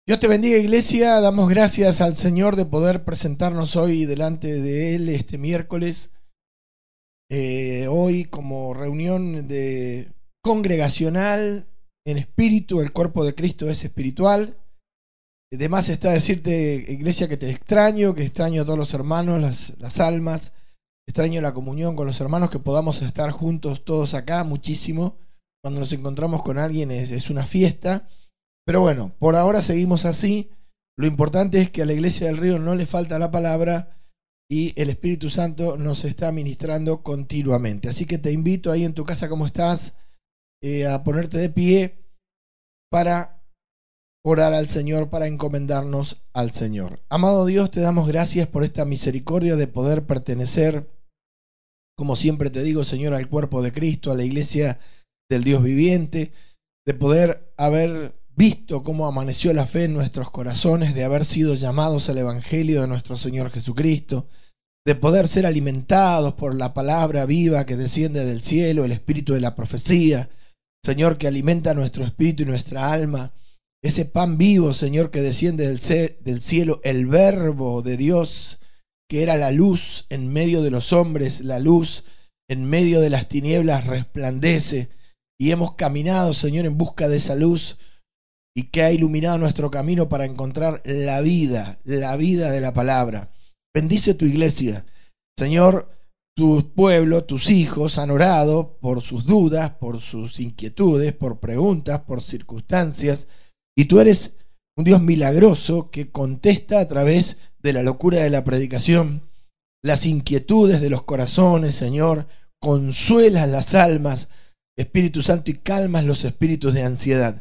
Dios te bendiga, iglesia. Damos gracias al Señor de poder presentarnos hoy delante de Él este miércoles. Hoy como reunión congregacional en espíritu. El cuerpo de Cristo es espiritual. Además está decirte, iglesia, que extraño a todos los hermanos, las almas. Extraño la comunión con los hermanos, que podamos estar juntos todos acá muchísimo. Cuando nos encontramos con alguien es una fiesta. Pero bueno, por ahora seguimos así. Lo importante es que a la Iglesia del Río no le falta la palabra y el Espíritu Santo nos está ministrando continuamente. Así que te invito ahí en tu casa, como estás, a ponerte de pie para orar al Señor, para encomendarnos al Señor. Amado Dios, te damos gracias por esta misericordia de poder pertenecer, como siempre te digo, Señor, al cuerpo de Cristo, a la Iglesia del Dios viviente, de poder haber visto cómo amaneció la fe en nuestros corazones, de haber sido llamados al Evangelio de nuestro Señor Jesucristo, de poder ser alimentados por la palabra viva que desciende del cielo, el espíritu de la profecía, Señor, que alimenta nuestro espíritu y nuestra alma, ese pan vivo, Señor, que desciende del cielo, el verbo de Dios, que era la luz en medio de los hombres, la luz en medio de las tinieblas resplandece, y hemos caminado, Señor, en busca de esa luz, y que ha iluminado nuestro camino para encontrar la vida de la palabra. Bendice tu iglesia. Señor, tu pueblo, tus hijos han orado por sus dudas, por sus inquietudes, por preguntas, por circunstancias, y tú eres un Dios milagroso que contesta a través de la locura de la predicación las inquietudes de los corazones, Señor. Consuelas las almas, Espíritu Santo, y calmas los espíritus de ansiedad.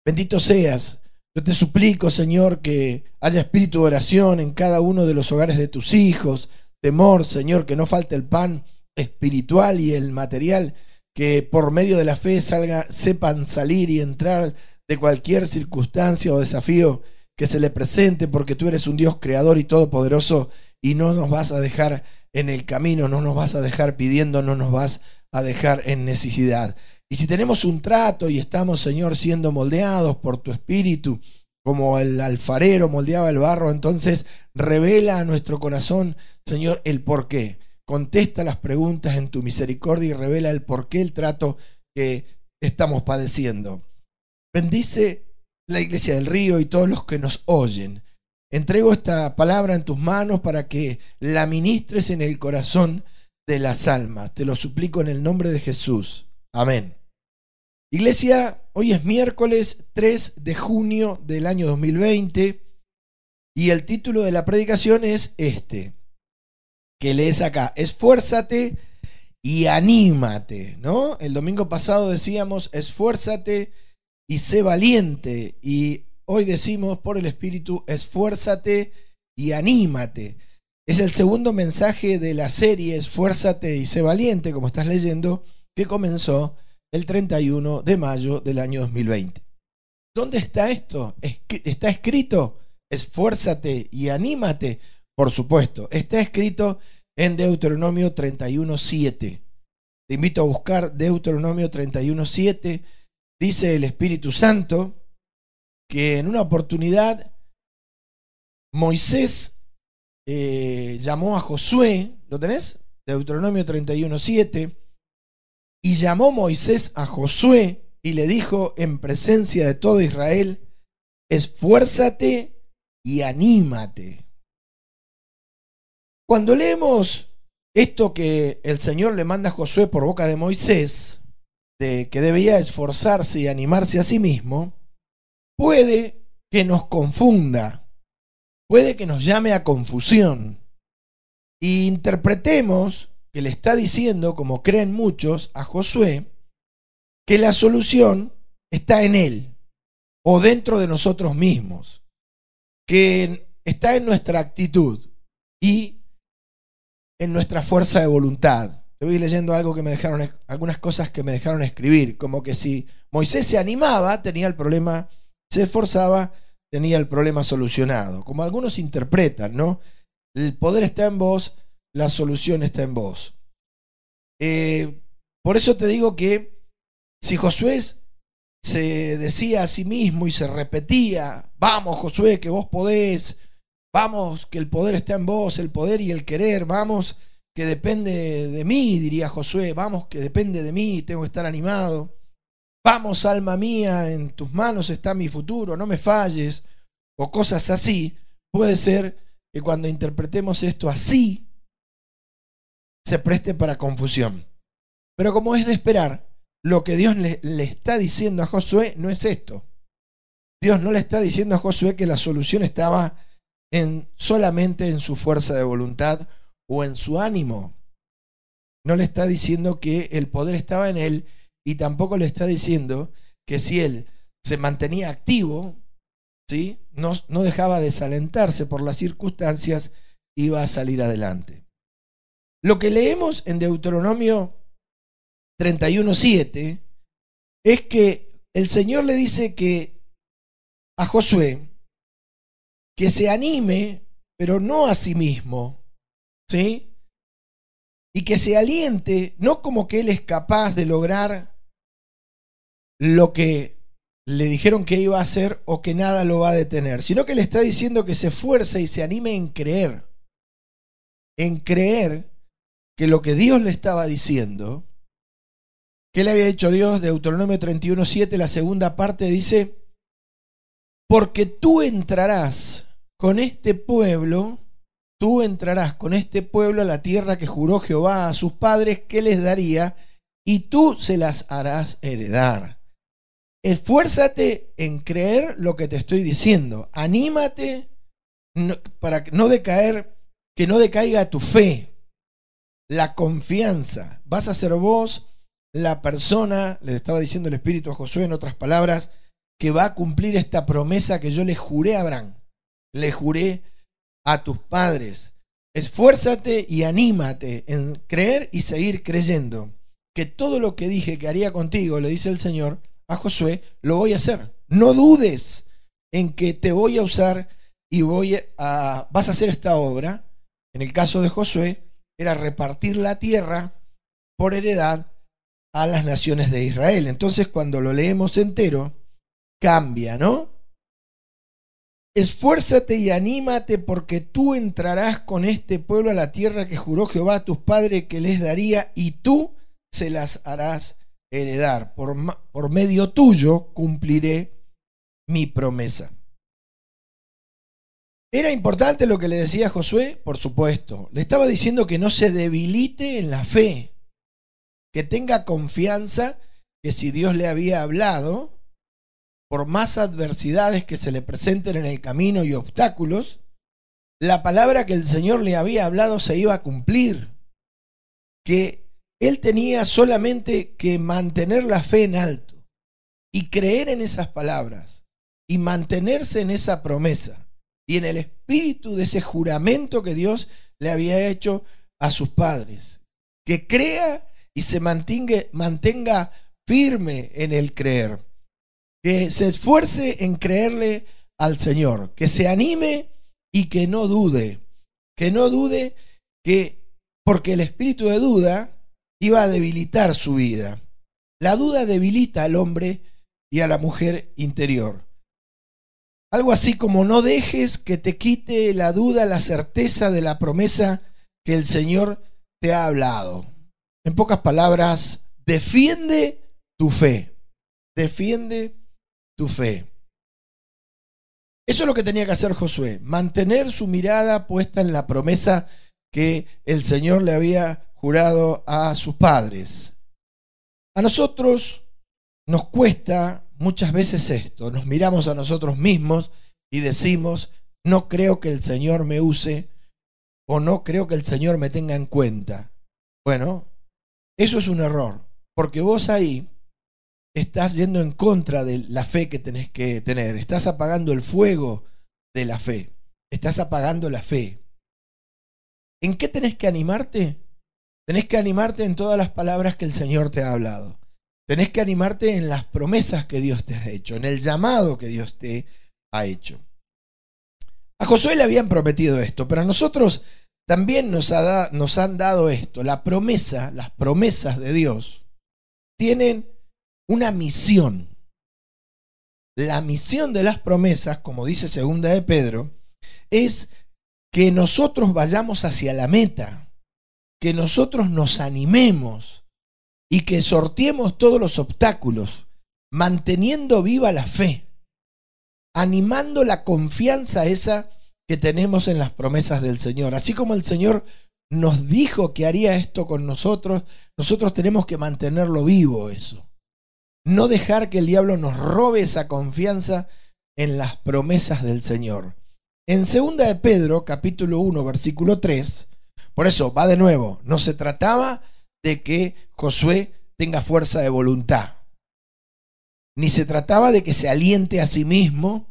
Bendito seas. Yo te suplico, Señor, que haya espíritu de oración en cada uno de los hogares de tus hijos. Temor, Señor, que no falte el pan espiritual y el material, que por medio de la fe sepan salir y entrar de cualquier circunstancia o desafío que se le presente, porque tú eres un Dios creador y todopoderoso, y no nos vas a dejar en el camino, no nos vas a dejar pidiendo, no nos vas a dejar en necesidad. Y si tenemos un trato y estamos, Señor, siendo moldeados por tu Espíritu, como el alfarero moldeaba el barro, entonces revela a nuestro corazón, Señor, el porqué. Contesta las preguntas en tu misericordia y revela el porqué, el trato que estamos padeciendo. Bendice la Iglesia del Río y todos los que nos oyen. Entrego esta palabra en tus manos para que la ministres en el corazón de las almas. Te lo suplico en el nombre de Jesús. Amén. Iglesia, hoy es miércoles 3 de junio del año 2020 y el título de la predicación es este, que lees acá: esfuérzate y anímate, ¿no? El domingo pasado decíamos esfuérzate y sé valiente, y hoy decimos por el Espíritu esfuérzate y anímate. Es el segundo mensaje de la serie Esfuérzate y sé valiente, como estás leyendo, que comenzó el 31 de mayo del año 2020. ¿Dónde está esto? ¿Está escrito? Esfuérzate y anímate. Por supuesto, está escrito en Deuteronomio 31:7. Te invito a buscar Deuteronomio 31:7. Dice el Espíritu Santo que en una oportunidad Moisés llamó a Josué. ¿Lo tenés? Deuteronomio 31:7. Y llamó Moisés a Josué y le dijo en presencia de todo Israel: esfuérzate y anímate. Cuando leemos esto que el Señor le manda a Josué por boca de Moisés, de que debía esforzarse y animarse a sí mismo, puede que nos confunda, puede que nos llame a confusión, e interpretemos que le está diciendo, como creen muchos, a Josué, que la solución está en él o dentro de nosotros mismos, que está en nuestra actitud y en nuestra fuerza de voluntad. Te voy leyendo algo que me dejaron, algunas cosas que me dejaron escribir, como que si Moisés se animaba, tenía el problema, se esforzaba, tenía el problema solucionado. Como algunos interpretan, ¿no? El poder está en vos, la solución está en vos. Por eso te digo que si Josué se decía a sí mismo y se repetía: vamos, Josué, que vos podés, vamos, que el poder está en vos, el poder y el querer, vamos, que depende de mí, diría Josué, vamos, que depende de mí, tengo que estar animado. Vamos, alma mía, en tus manos está mi futuro, no me falles, o cosas así. Puede ser que cuando interpretemos esto así, se preste para confusión. Pero como es de esperar, lo que Dios le está diciendo a Josué no es esto. Dios no le está diciendo a Josué que la solución estaba solamente en su fuerza de voluntad o en su ánimo. No le está diciendo que el poder estaba en él, y tampoco le está diciendo que si él se mantenía activo, ¿sí?, no dejaba desalentarse por las circunstancias, iba a salir adelante. Lo que leemos en Deuteronomio 31:7 es que el Señor le dice que a Josué que se anime, pero no a sí mismo, ¿sí?, y que se aliente, no como que él es capaz de lograr lo que le dijeron que iba a hacer o que nada lo va a detener, sino que le está diciendo que se esfuerce y se anime en creer que lo que Dios le estaba diciendo, ¿qué le había dicho Dios? Deuteronomio 31:7, la segunda parte dice: porque tú entrarás con este pueblo a la tierra que juró Jehová a sus padres que les daría, y tú se las harás heredar. Esfuérzate en creer lo que te estoy diciendo. Anímate para no decaer, que no decaiga tu fe, la confianza. Vas a ser vos la persona, le estaba diciendo el Espíritu a Josué en otras palabras, que va a cumplir esta promesa que yo le juré a Abraham, le juré a tus padres. Esfuérzate y anímate en creer y seguir creyendo que todo lo que dije que haría contigo, le dice el Señor a Josué, lo voy a hacer. No dudes en que te voy a usar y vas a hacer esta obra. En el caso de Josué, era repartir la tierra por heredad a las naciones de Israel. Entonces, cuando lo leemos entero, cambia, ¿no? Esfuérzate y anímate, porque tú entrarás con este pueblo a la tierra que juró Jehová a tus padres que les daría, y tú se las harás heredar. Por medio tuyo cumpliré mi promesa. ¿Era importante lo que le decía Josué? Por supuesto. Le estaba diciendo que no se debilite en la fe, que tenga confianza que si Dios le había hablado, por más adversidades que se le presenten en el camino y obstáculos, la palabra que el Señor le había hablado se iba a cumplir, que él tenía solamente que mantener la fe en alto y creer en esas palabras y mantenerse en esa promesa y en el espíritu de ese juramento que Dios le había hecho a sus padres, que crea y se mantenga firme en el creer, que se esfuerce en creerle al Señor, que se anime y que no dude, porque el espíritu de duda iba a debilitar su vida. La duda debilita al hombre y a la mujer interior. Algo así como: no dejes que te quite la duda la certeza de la promesa que el Señor te ha hablado. En pocas palabras, defiende tu fe. Defiende tu fe. Eso es lo que tenía que hacer Josué, mantener su mirada puesta en la promesa que el Señor le había jurado a sus padres. A nosotros nos cuesta muchas veces esto, nos miramos a nosotros mismos y decimos: no creo que el Señor me use, o no creo que el Señor me tenga en cuenta. Bueno, eso es un error, porque vos ahí estás yendo en contra de la fe que tenés que tener, estás apagando el fuego de la fe, estás apagando la fe. ¿En qué tenés que animarte? Tenés que animarte en todas las palabras que el Señor te ha hablado. Tenés que animarte en las promesas que Dios te ha hecho, en el llamado que Dios te ha hecho. A Josué le habían prometido esto, pero a nosotros también nos han dado esto. La promesa, las promesas de Dios tienen una misión. la misión de las promesas, como dice segunda de Pedro, es que nosotros vayamos hacia la meta, que nosotros nos animemos y que sorteemos todos los obstáculos, manteniendo viva la fe, animando la confianza esa que tenemos en las promesas del Señor. Así como el Señor nos dijo que haría esto con nosotros, nosotros tenemos que mantenerlo vivo eso. No dejar que el diablo nos robe esa confianza en las promesas del Señor. En 2 de Pedro, capítulo 1, versículo 3, por eso va de nuevo, no se trataba de que Josué tenga fuerza de voluntad, ni se trataba de que se aliente a sí mismo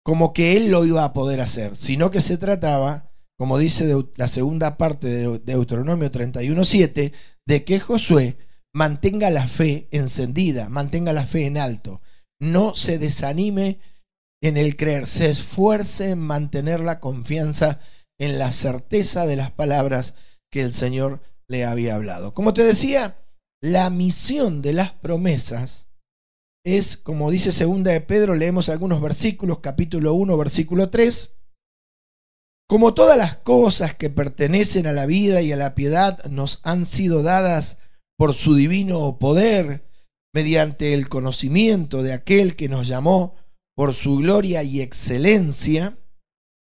como que él lo iba a poder hacer, sino que se trataba, como dice la segunda parte de Deuteronomio 31:7, de que Josué mantenga la fe encendida, mantenga la fe en alto, no se desanime en el creer, se esfuerce en mantener la confianza en la certeza de las palabras que el Señor le había hablado. Como te decía, la misión de las promesas es, como dice segunda de Pedro, leemos algunos versículos, capítulo 1, versículo 3. Como todas las cosas que pertenecen a la vida y a la piedad nos han sido dadas por su divino poder, mediante el conocimiento de aquel que nos llamó por su gloria y excelencia,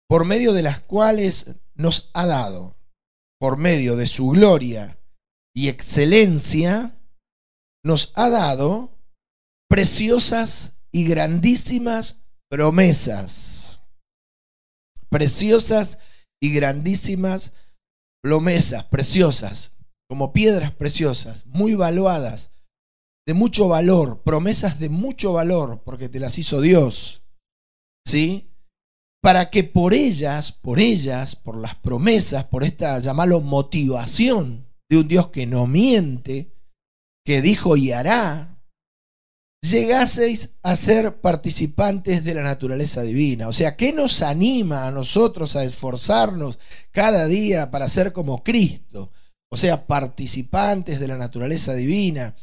por medio de las cuales nos ha dado, por medio de su gloria y excelencia, nos ha dado preciosas y grandísimas promesas. Preciosas y grandísimas promesas, preciosas, como piedras preciosas, muy valuadas, de mucho valor, promesas de mucho valor, porque te las hizo Dios, ¿sí? Para que por ellas, por las promesas, por esta, llamarlo motivación de un Dios que no miente, que dijo y hará, llegaseis a ser participantes de la naturaleza divina. O sea, ¿qué nos anima a nosotros a esforzarnos cada día para ser como Cristo? O sea, participantes de la naturaleza divina,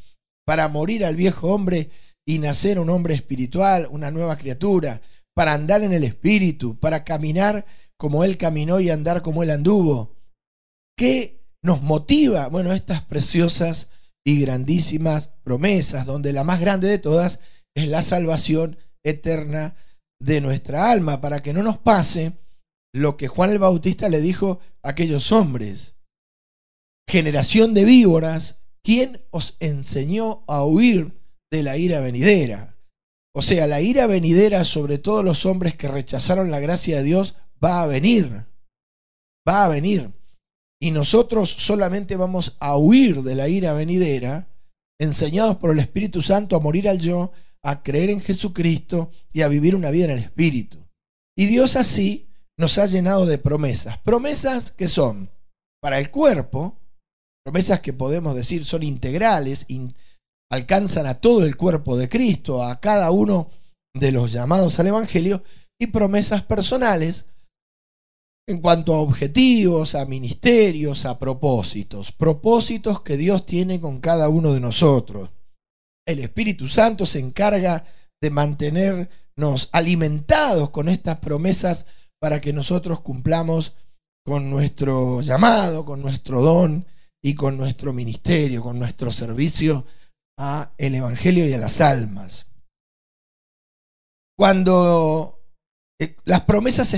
para morir al viejo hombre y nacer un hombre espiritual, una nueva criatura, para andar en el Espíritu, para caminar como Él caminó y andar como Él anduvo. ¿Qué nos motiva? Bueno, estas preciosas y grandísimas promesas, donde la más grande de todas es la salvación eterna de nuestra alma, para que no nos pase lo que Juan el Bautista le dijo a aquellos hombres: generación de víboras, ¿quién os enseñó a huir de la ira venidera? O sea, la ira venidera sobre todos los hombres que rechazaron la gracia de Dios va a venir. Va a venir. Y nosotros solamente vamos a huir de la ira venidera, enseñados por el Espíritu Santo a morir al yo, a creer en Jesucristo y a vivir una vida en el Espíritu. Y Dios así nos ha llenado de promesas. Promesas que son para el cuerpo, promesas que podemos decir son integrales, alcanzan a todo el cuerpo de Cristo, a cada uno de los llamados al Evangelio, y promesas personales en cuanto a objetivos, a ministerios, a propósitos. Propósitos que Dios tiene con cada uno de nosotros. El Espíritu Santo se encarga de mantenernos alimentados con estas promesas para que nosotros cumplamos con nuestro llamado, con nuestro don y con nuestro ministerio, con nuestro servicio a el Evangelio y a las almas. Cuando las promesas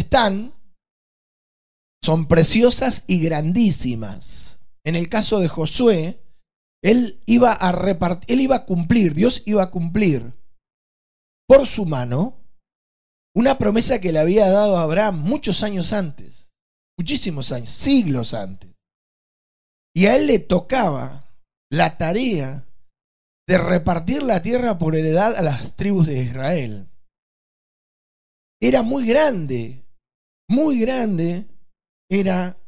son preciosas y grandísimas. En el caso de Josué, él iba a cumplir, Dios iba a cumplir por su mano una promesa que le había dado a Abraham muchos años antes, muchísimos años, siglos antes. Y a él le tocaba la tarea de repartir la tierra por heredad a las tribus de Israel. Era muy grande era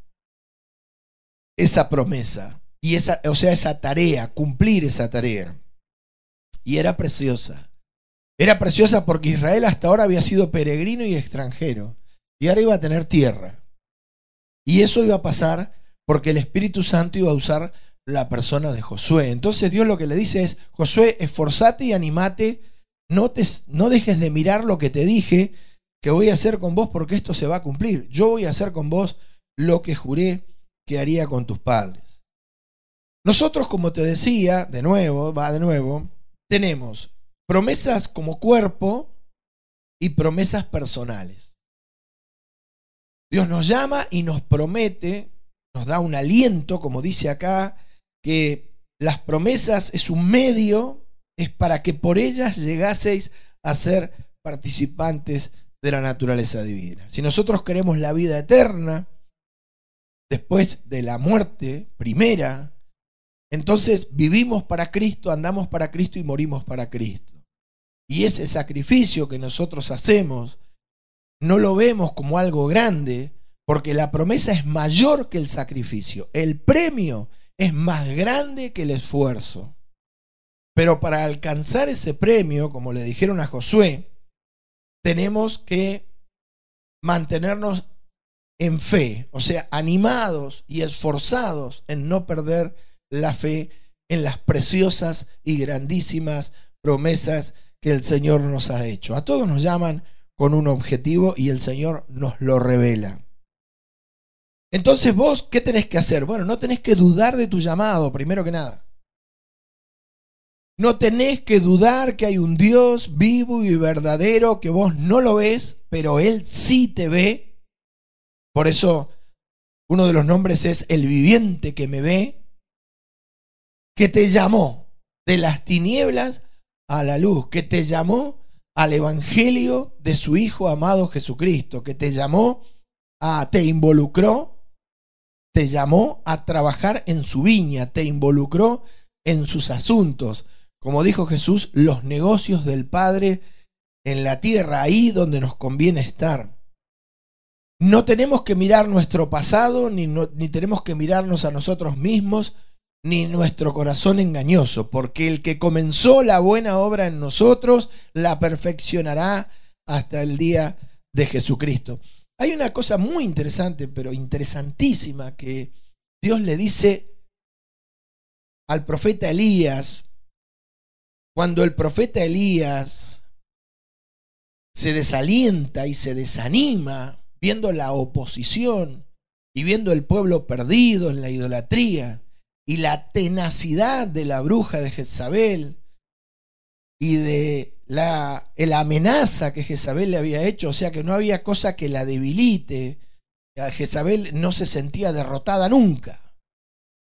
esa promesa, y esa tarea, cumplir esa tarea. Y era preciosa. Era preciosa porque Israel hasta ahora había sido peregrino y extranjero, y ahora iba a tener tierra. Y eso iba a pasar porque el Espíritu Santo iba a usar la persona de Josué. Entonces Dios lo que le dice es: Josué, esforzate y animate no dejes de mirar lo que te dije que voy a hacer con vos, porque esto se va a cumplir. Yo voy a hacer con vos lo que juré que haría con tus padres. Nosotros, como te decía, de nuevo, tenemos promesas como cuerpo y promesas personales. Dios nos llama y nos promete, nos da un aliento, como dice acá, que las promesas es un medio, es para que por ellas llegaseis a ser participantes de la naturaleza divina. Si nosotros queremos la vida eterna, después de la muerte primera, entonces vivimos para Cristo, andamos para Cristo y morimos para Cristo. Y ese sacrificio que nosotros hacemos, no lo vemos como algo grande, porque la promesa es mayor que el sacrificio. El premio es más grande que el esfuerzo. Pero para alcanzar ese premio, como le dijeron a Josué, tenemos que mantenernos en fe, o sea, animados y esforzados en no perder la fe en las preciosas y grandísimas promesas que el Señor nos ha hecho. A todos nos llaman con un objetivo y el Señor nos lo revela. Entonces vos, ¿qué tenés que hacer? Bueno, no tenés que dudar de tu llamado, primero que nada. No tenés que dudar que hay un Dios vivo y verdadero, que vos no lo ves, pero Él sí te ve. Por eso uno de los nombres es el viviente que me ve, que te llamó de las tinieblas a la luz, que te llamó al evangelio de su Hijo amado Jesucristo, que te llamó te involucró, te llamó a trabajar en su viña, te involucró en sus asuntos. Como dijo Jesús, los negocios del Padre en la tierra, ahí donde nos conviene estar. No tenemos que mirar nuestro pasado, ni tenemos que mirarnos a nosotros mismos, ni nuestro corazón engañoso, porque el que comenzó la buena obra en nosotros, la perfeccionará hasta el día de Jesucristo. Hay una cosa muy interesante, pero interesantísima, que Dios le dice al profeta Elías. Cuando el profeta Elías se desalienta y se desanima viendo la oposición y viendo el pueblo perdido en la idolatría y la tenacidad de la bruja de Jezabel y de la amenaza que Jezabel le había hecho, o sea que no había cosa que la debilite. A Jezabel no se sentía derrotada nunca.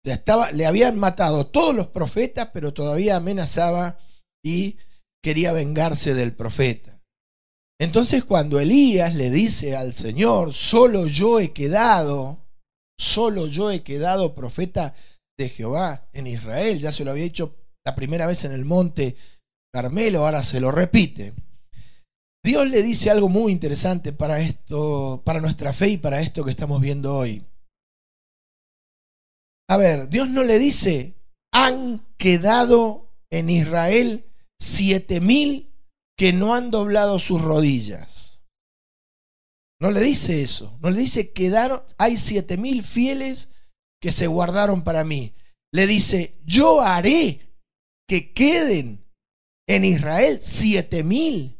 Le habían matado todos los profetas, pero todavía amenazaba y quería vengarse del profeta. Entonces cuando Elías le dice al Señor, solo yo he quedado profeta de Jehová en Israel, ya se lo había dicho la primera vez en el monte Carmelo, ahora se lo repite. Dios le dice algo muy interesante para esto, para nuestra fe y para esto que estamos viendo hoy. A ver, Dios no le dice, han quedado en Israel 7.000 que no han doblado sus rodillas. No le dice eso. No le dice quedaron, hay 7.000 fieles que se guardaron para mí. Le dice, yo haré que queden en Israel 7.000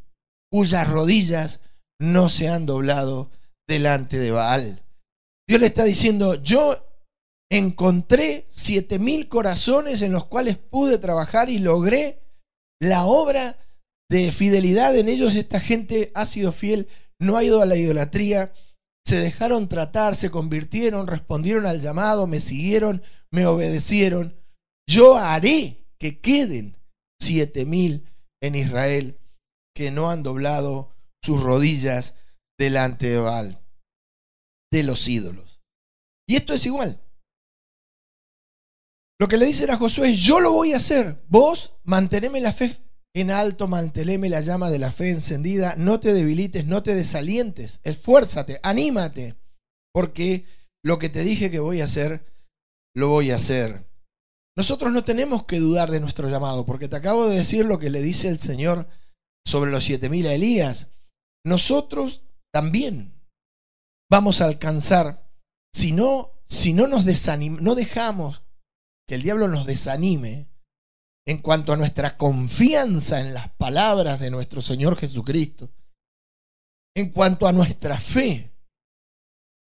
cuyas rodillas no se han doblado delante de Baal. Dios le está diciendo, yo encontré 7.000 corazones en los cuales pude trabajar y logré la obra de fidelidad en ellos. Esta gente ha sido fiel, no ha ido a la idolatría, se dejaron tratar, se convirtieron, respondieron al llamado, me siguieron, me obedecieron. Yo haré que queden 7.000 en Israel que no han doblado sus rodillas delante de Baal, de los ídolos. Y esto es igual. Lo que le dicen a Josué es, yo lo voy a hacer. Vos manteneme la fe en alto, manteneme la llama de la fe encendida, no te debilites, no te desalientes, esfuérzate, anímate, porque lo que te dije que voy a hacer, lo voy a hacer. Nosotros no tenemos que dudar de nuestro llamado, porque te acabo de decir lo que le dice el Señor sobre los 7.000 a Elías. Nosotros también vamos a alcanzar, si no nos desanimamos, no dejamos que el diablo nos desanime, en cuanto a nuestra confianza en las palabras de nuestro Señor Jesucristo, en cuanto a nuestra fe,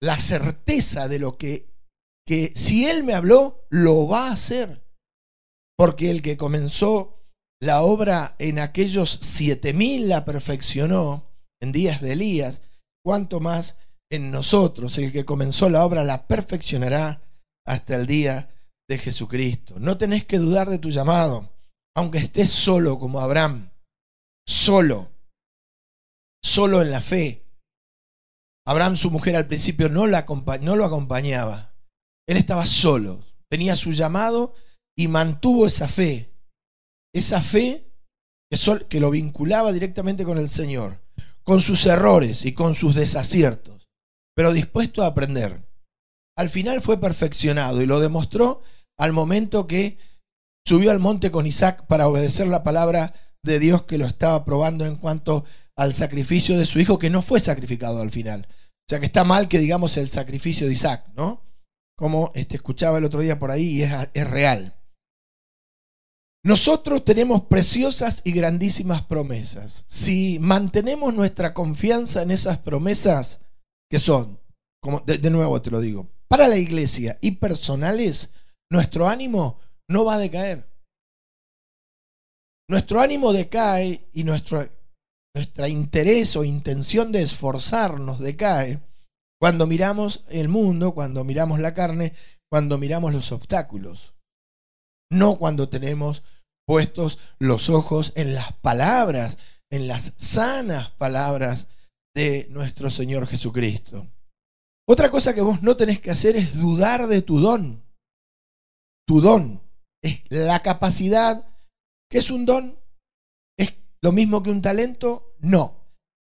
la certeza de lo que si Él me habló, lo va a hacer. Porque el que comenzó la obra en aquellos 7000 la perfeccionó en días de Elías, cuanto más en nosotros. El que comenzó la obra la perfeccionará hasta el día de Jesucristo. No tenés que dudar de tu llamado, aunque estés solo como Abraham, solo en la fe. Abraham, su mujer, al principio no lo acompañaba. Él estaba solo, tenía su llamado y mantuvo esa fe que lo vinculaba directamente con el Señor, con sus errores y con sus desaciertos, pero dispuesto a aprender. Al final fue perfeccionado y lo demostró al momento que subió al monte con Isaac para obedecer la palabra de Dios, que lo estaba probando en cuanto al sacrificio de su hijo, que no fue sacrificado al final. O sea que está mal que digamos el sacrificio de Isaac, ¿no? Como escuchaba el otro día por ahí, y es real. Nosotros tenemos preciosas y grandísimas promesas. Si mantenemos nuestra confianza en esas promesas, que son, como de nuevo te lo digo, para la iglesia y personales, nuestro ánimo no va a decaer. Nuestro ánimo decae y nuestra interés o intención de esforzarnos decae cuando miramos el mundo, cuando miramos la carne, cuando miramos los obstáculos. No cuando tenemos puestos los ojos en las palabras, en las sanas palabras de nuestro Señor Jesucristo. Otra cosa que vos no tenés que hacer es dudar de tu don. Tu don es la capacidad. ¿Qué es un don? ¿Es lo mismo que un talento? No.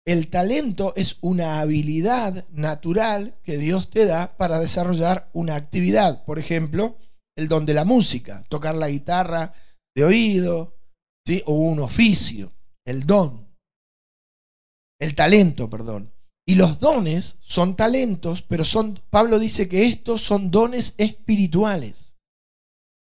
El talento es una habilidad natural que Dios te da para desarrollar una actividad. Por ejemplo, el don de la música, tocar la guitarra de oído, ¿sí? O un oficio, el don. El talento, perdón. Y los dones son talentos, pero Pablo dice que estos son dones espirituales.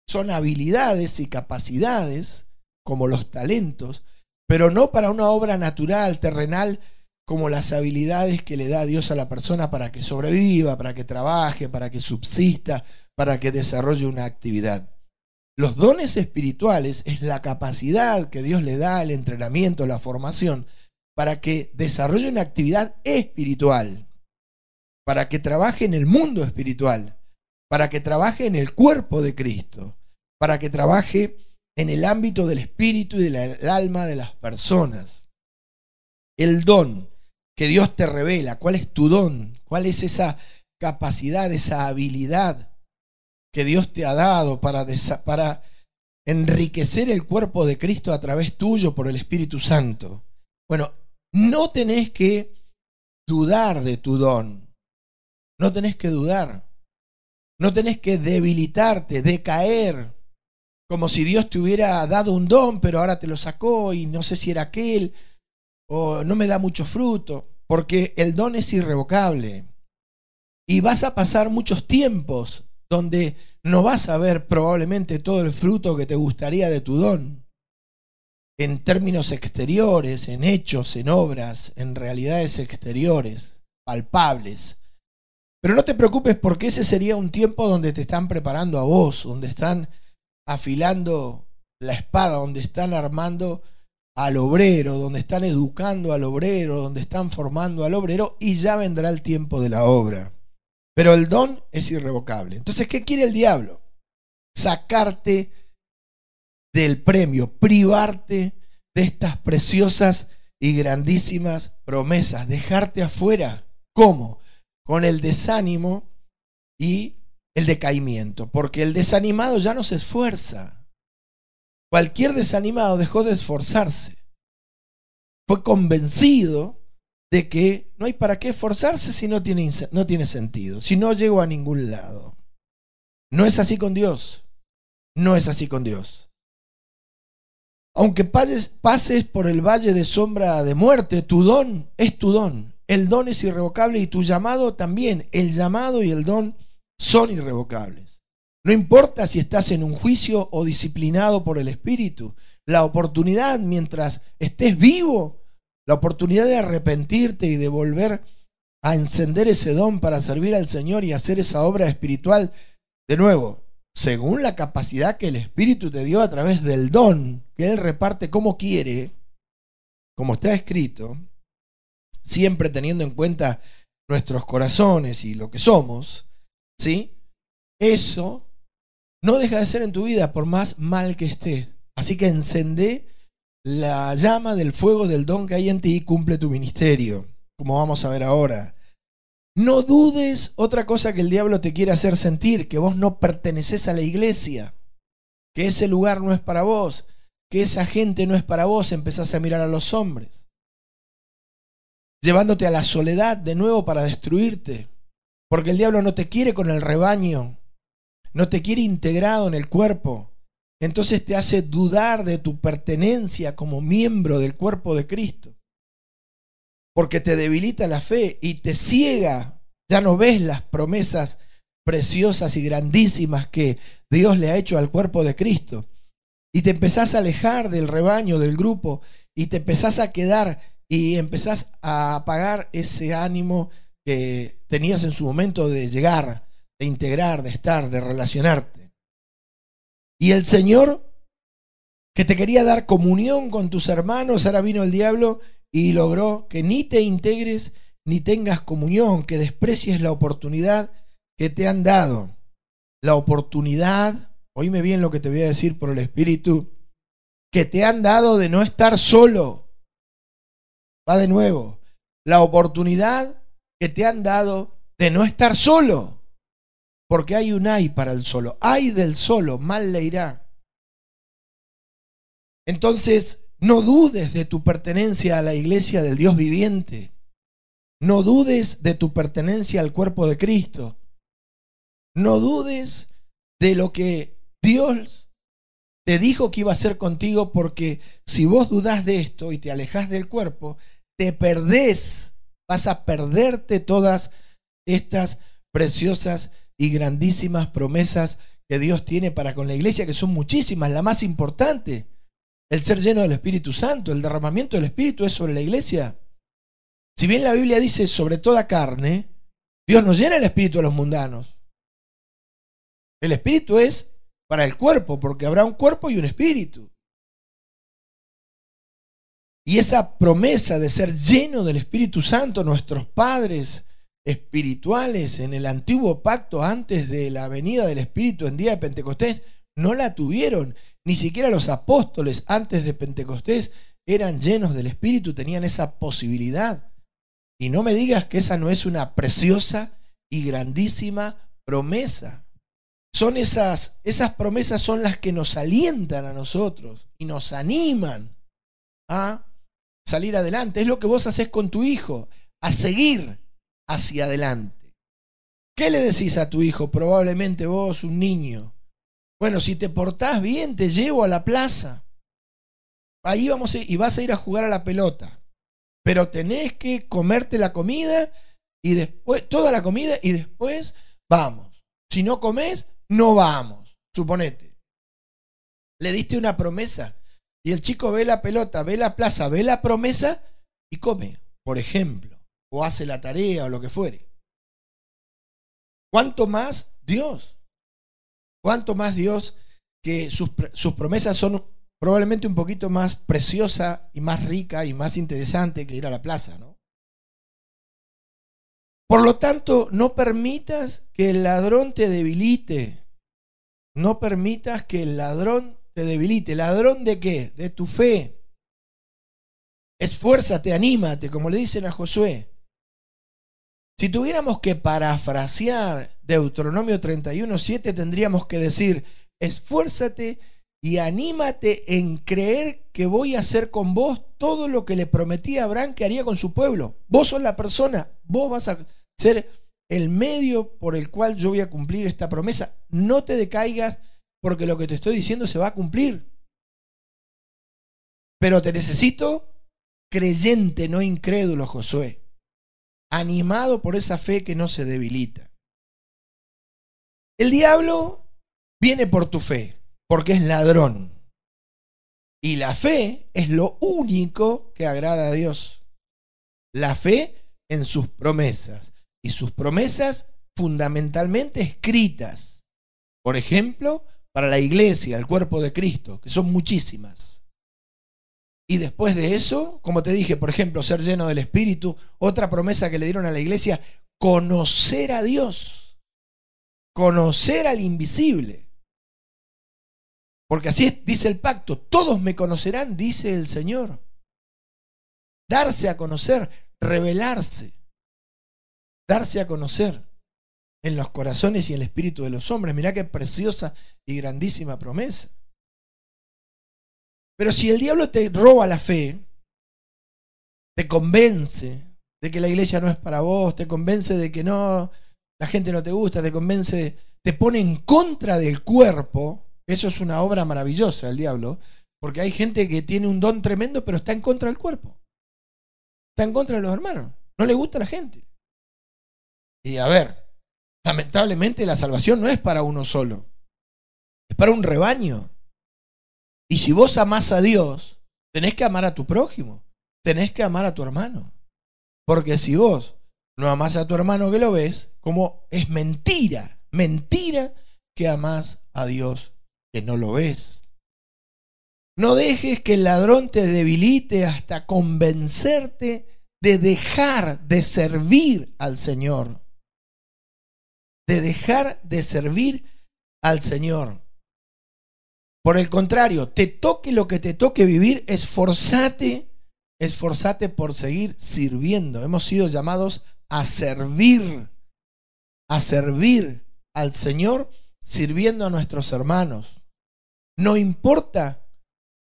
Son habilidades y capacidades, como los talentos, pero no para una obra natural, terrenal, como las habilidades que le da Dios a la persona para que sobreviva, para que trabaje, para que subsista, para que desarrolle una actividad. Los dones espirituales es la capacidad que Dios le da, el entrenamiento, la formación, para que desarrolle una actividad espiritual, para que trabaje en el mundo espiritual, para que trabaje en el cuerpo de Cristo, para que trabaje en el ámbito del espíritu y del alma de las personas. El don que Dios te revela, ¿cuál es tu don? ¿Cuál es esa capacidad, esa habilidad que Dios te ha dado para enriquecer el cuerpo de Cristo a través tuyo por el Espíritu Santo? Bueno, no tenés que dudar de tu don. No tenés que dudar. No tenés que debilitarte, decaer, como si Dios te hubiera dado un don, pero ahora te lo sacó y no sé si era aquel, o no me da mucho fruto, porque el don es irrevocable. Y vas a pasar muchos tiempos donde no vas a ver probablemente todo el fruto que te gustaría de tu don, en términos exteriores, en hechos, en obras, en realidades exteriores, palpables. Pero no te preocupes, porque ese sería un tiempo donde te están preparando a vos, donde están afilando la espada, donde están armando al obrero, donde están educando al obrero, donde están formando al obrero, y ya vendrá el tiempo de la obra. Pero el don es irrevocable. Entonces, ¿qué quiere el diablo? Sacarte del premio, privarte de estas preciosas y grandísimas promesas, dejarte afuera. ¿Cómo? Con el desánimo y el decaimiento, porque el desanimado ya no se esfuerza. Cualquier desanimado dejó de esforzarse. Fue convencido de que no hay para qué esforzarse si no tiene sentido, si no llego a ningún lado. No es así con Dios. No es así con Dios. Aunque pases por el valle de sombra de muerte, tu don es tu don. El don es irrevocable y tu llamado también. El llamado y el don son irrevocables. No importa si estás en un juicio o disciplinado por el Espíritu. La oportunidad, mientras estés vivo, la oportunidad de arrepentirte y de volver a encender ese don para servir al Señor y hacer esa obra espiritual, de nuevo, según la capacidad que el Espíritu te dio a través del don que Él reparte como quiere, como está escrito, siempre teniendo en cuenta nuestros corazones y lo que somos, ¿sí? Eso no deja de ser en tu vida por más mal que estés. Así que encendé la llama del fuego del don que hay en ti y cumple tu ministerio, como vamos a ver ahora. No dudes otra cosa que el diablo te quiere hacer sentir, que vos no perteneces a la iglesia, que ese lugar no es para vos, que esa gente no es para vos. Empezás a mirar a los hombres, llevándote a la soledad de nuevo para destruirte, porque el diablo no te quiere con el rebaño, no te quiere integrado en el cuerpo. Entonces te hace dudar de tu pertenencia como miembro del cuerpo de Cristo, porque te debilita la fe y te ciega. Ya no ves las promesas preciosas y grandísimas que Dios le ha hecho al cuerpo de Cristo, y te empezás a alejar del rebaño, del grupo, y te empezás a quedar y empezás a apagar ese ánimo que tenías en su momento de llegar, de integrar, de estar, de relacionarte. Y el Señor, que te quería dar comunión con tus hermanos, ahora vino el diablo y logró que ni te integres ni tengas comunión, que desprecies la oportunidad que te han dado. La oportunidad, oíme bien lo que te voy a decir por el Espíritu, que te han dado de no estar solo. Va de nuevo. La oportunidad que te han dado de no estar solo. Porque hay un ay para el solo. Ay del solo, mal le irá. Entonces, no dudes de tu pertenencia a la iglesia del Dios viviente. No dudes de tu pertenencia al cuerpo de Cristo. No dudes de lo que Dios te dijo que iba a hacer contigo, porque si vos dudás de esto y te alejás del cuerpo, te perdés. Vas a perderte todas estas preciosas y grandísimas promesas que Dios tiene para con la iglesia, que son muchísimas. La más importante, el ser lleno del Espíritu Santo, el derramamiento del Espíritu es sobre la iglesia. Si bien la Biblia dice sobre toda carne, Dios no llena el Espíritu a los mundanos. El Espíritu es para el cuerpo, porque habrá un cuerpo y un espíritu. Y esa promesa de ser lleno del Espíritu Santo, nuestros padres espirituales en el antiguo pacto, antes de la venida del Espíritu en día de Pentecostés, no la tuvieron. Ni siquiera los apóstoles antes de Pentecostés eran llenos del Espíritu, tenían esa posibilidad. Y no me digas que esa no es una preciosa y grandísima promesa. Son esas promesas son las que nos alientan a nosotros y nos animan a salir adelante. Es lo que vos haces con tu hijo, a seguir hacia adelante. ¿Qué le decís a tu hijo? Probablemente vos, un niño. Bueno, si te portás bien, te llevo a la plaza. Ahí vamos y vas a ir a jugar a la pelota. Pero tenés que comerte la comida y después, toda la comida, y después vamos. Si no comés, no vamos. Suponete. Le diste una promesa y el chico ve la pelota, ve la plaza, ve la promesa y come, por ejemplo, o hace la tarea o lo que fuere. ¿Cuánto más Dios? ¿Cuánto más Dios, que sus promesas son probablemente un poquito más preciosa y más rica y más interesante que ir a la plaza, ¿no? Por lo tanto, no permitas que el ladrón te debilite. No permitas que el ladrón te debilite. ¿Ladrón de qué? De tu fe. Esfuérzate, anímate, como le dicen a Josué. Si tuviéramos que parafrasear Deuteronomio 31:7, tendríamos que decir: esfuérzate y anímate en creer que voy a hacer con vos todo lo que le prometí a Abraham que haría con su pueblo. Vos sos la persona, vos vas a ser el medio por el cual yo voy a cumplir esta promesa. No te decaigas, porque lo que te estoy diciendo se va a cumplir. Pero te necesito creyente, no incrédulo, Josué. Animado por esa fe que no se debilita. El diablo viene por tu fe, porque es ladrón. Y la fe es lo único que agrada a Dios. La fe en sus promesas. Y sus promesas fundamentalmente escritas. Por ejemplo, para la iglesia, el cuerpo de Cristo, que son muchísimas. Y después de eso, como te dije, por ejemplo, ser lleno del Espíritu, otra promesa que le dieron a la iglesia, conocer a Dios, conocer al invisible. Porque así dice el pacto, todos me conocerán, dice el Señor. Darse a conocer, revelarse, darse a conocer en los corazones y en el espíritu de los hombres. Mirá qué preciosa y grandísima promesa. Pero si el diablo te roba la fe, te convence de que la iglesia no es para vos, te convence de que no, la gente no te gusta, te convence, te pone en contra del cuerpo. Eso es una obra maravillosa, el diablo, porque hay gente que tiene un don tremendo, pero está en contra del cuerpo. Está en contra de los hermanos. No le gusta a la gente. Y a ver, lamentablemente la salvación no es para uno solo. Es para un rebaño. Y si vos amás a Dios, tenés que amar a tu prójimo. Tenés que amar a tu hermano. Porque si vos no amás a tu hermano que lo ves, como es mentira, mentira que amás a Dios que no lo ves. No dejes que el ladrón te debilite hasta convencerte de dejar de servir al Señor. De dejar de servir al Señor. Por el contrario, te toque lo que te toque vivir, esforzate por seguir sirviendo. Hemos sido llamados a servir al Señor, sirviendo a nuestros hermanos. No importa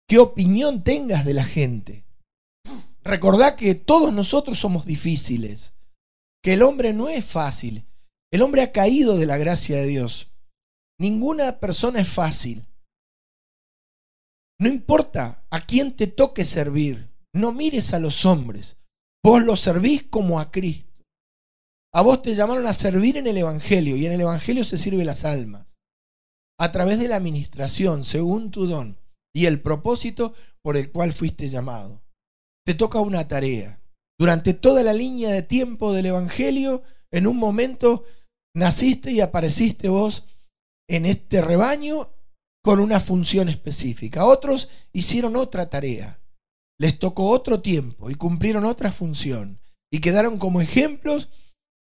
qué opinión tengas de la gente. Recordá que todos nosotros somos difíciles, que el hombre no es fácil. El hombre ha caído de la gracia de Dios. Ninguna persona es fácil. No importa a quién te toque servir, no mires a los hombres. Vos los servís como a Cristo. A vos te llamaron a servir en el Evangelio, y en el Evangelio se sirve las almas. A través de la administración, según tu don, y el propósito por el cual fuiste llamado. Te toca una tarea. Durante toda la línea de tiempo del Evangelio, en un momento naciste y apareciste vos en este rebaño con una función específica. Otros hicieron otra tarea, les tocó otro tiempo y cumplieron otra función y quedaron como ejemplos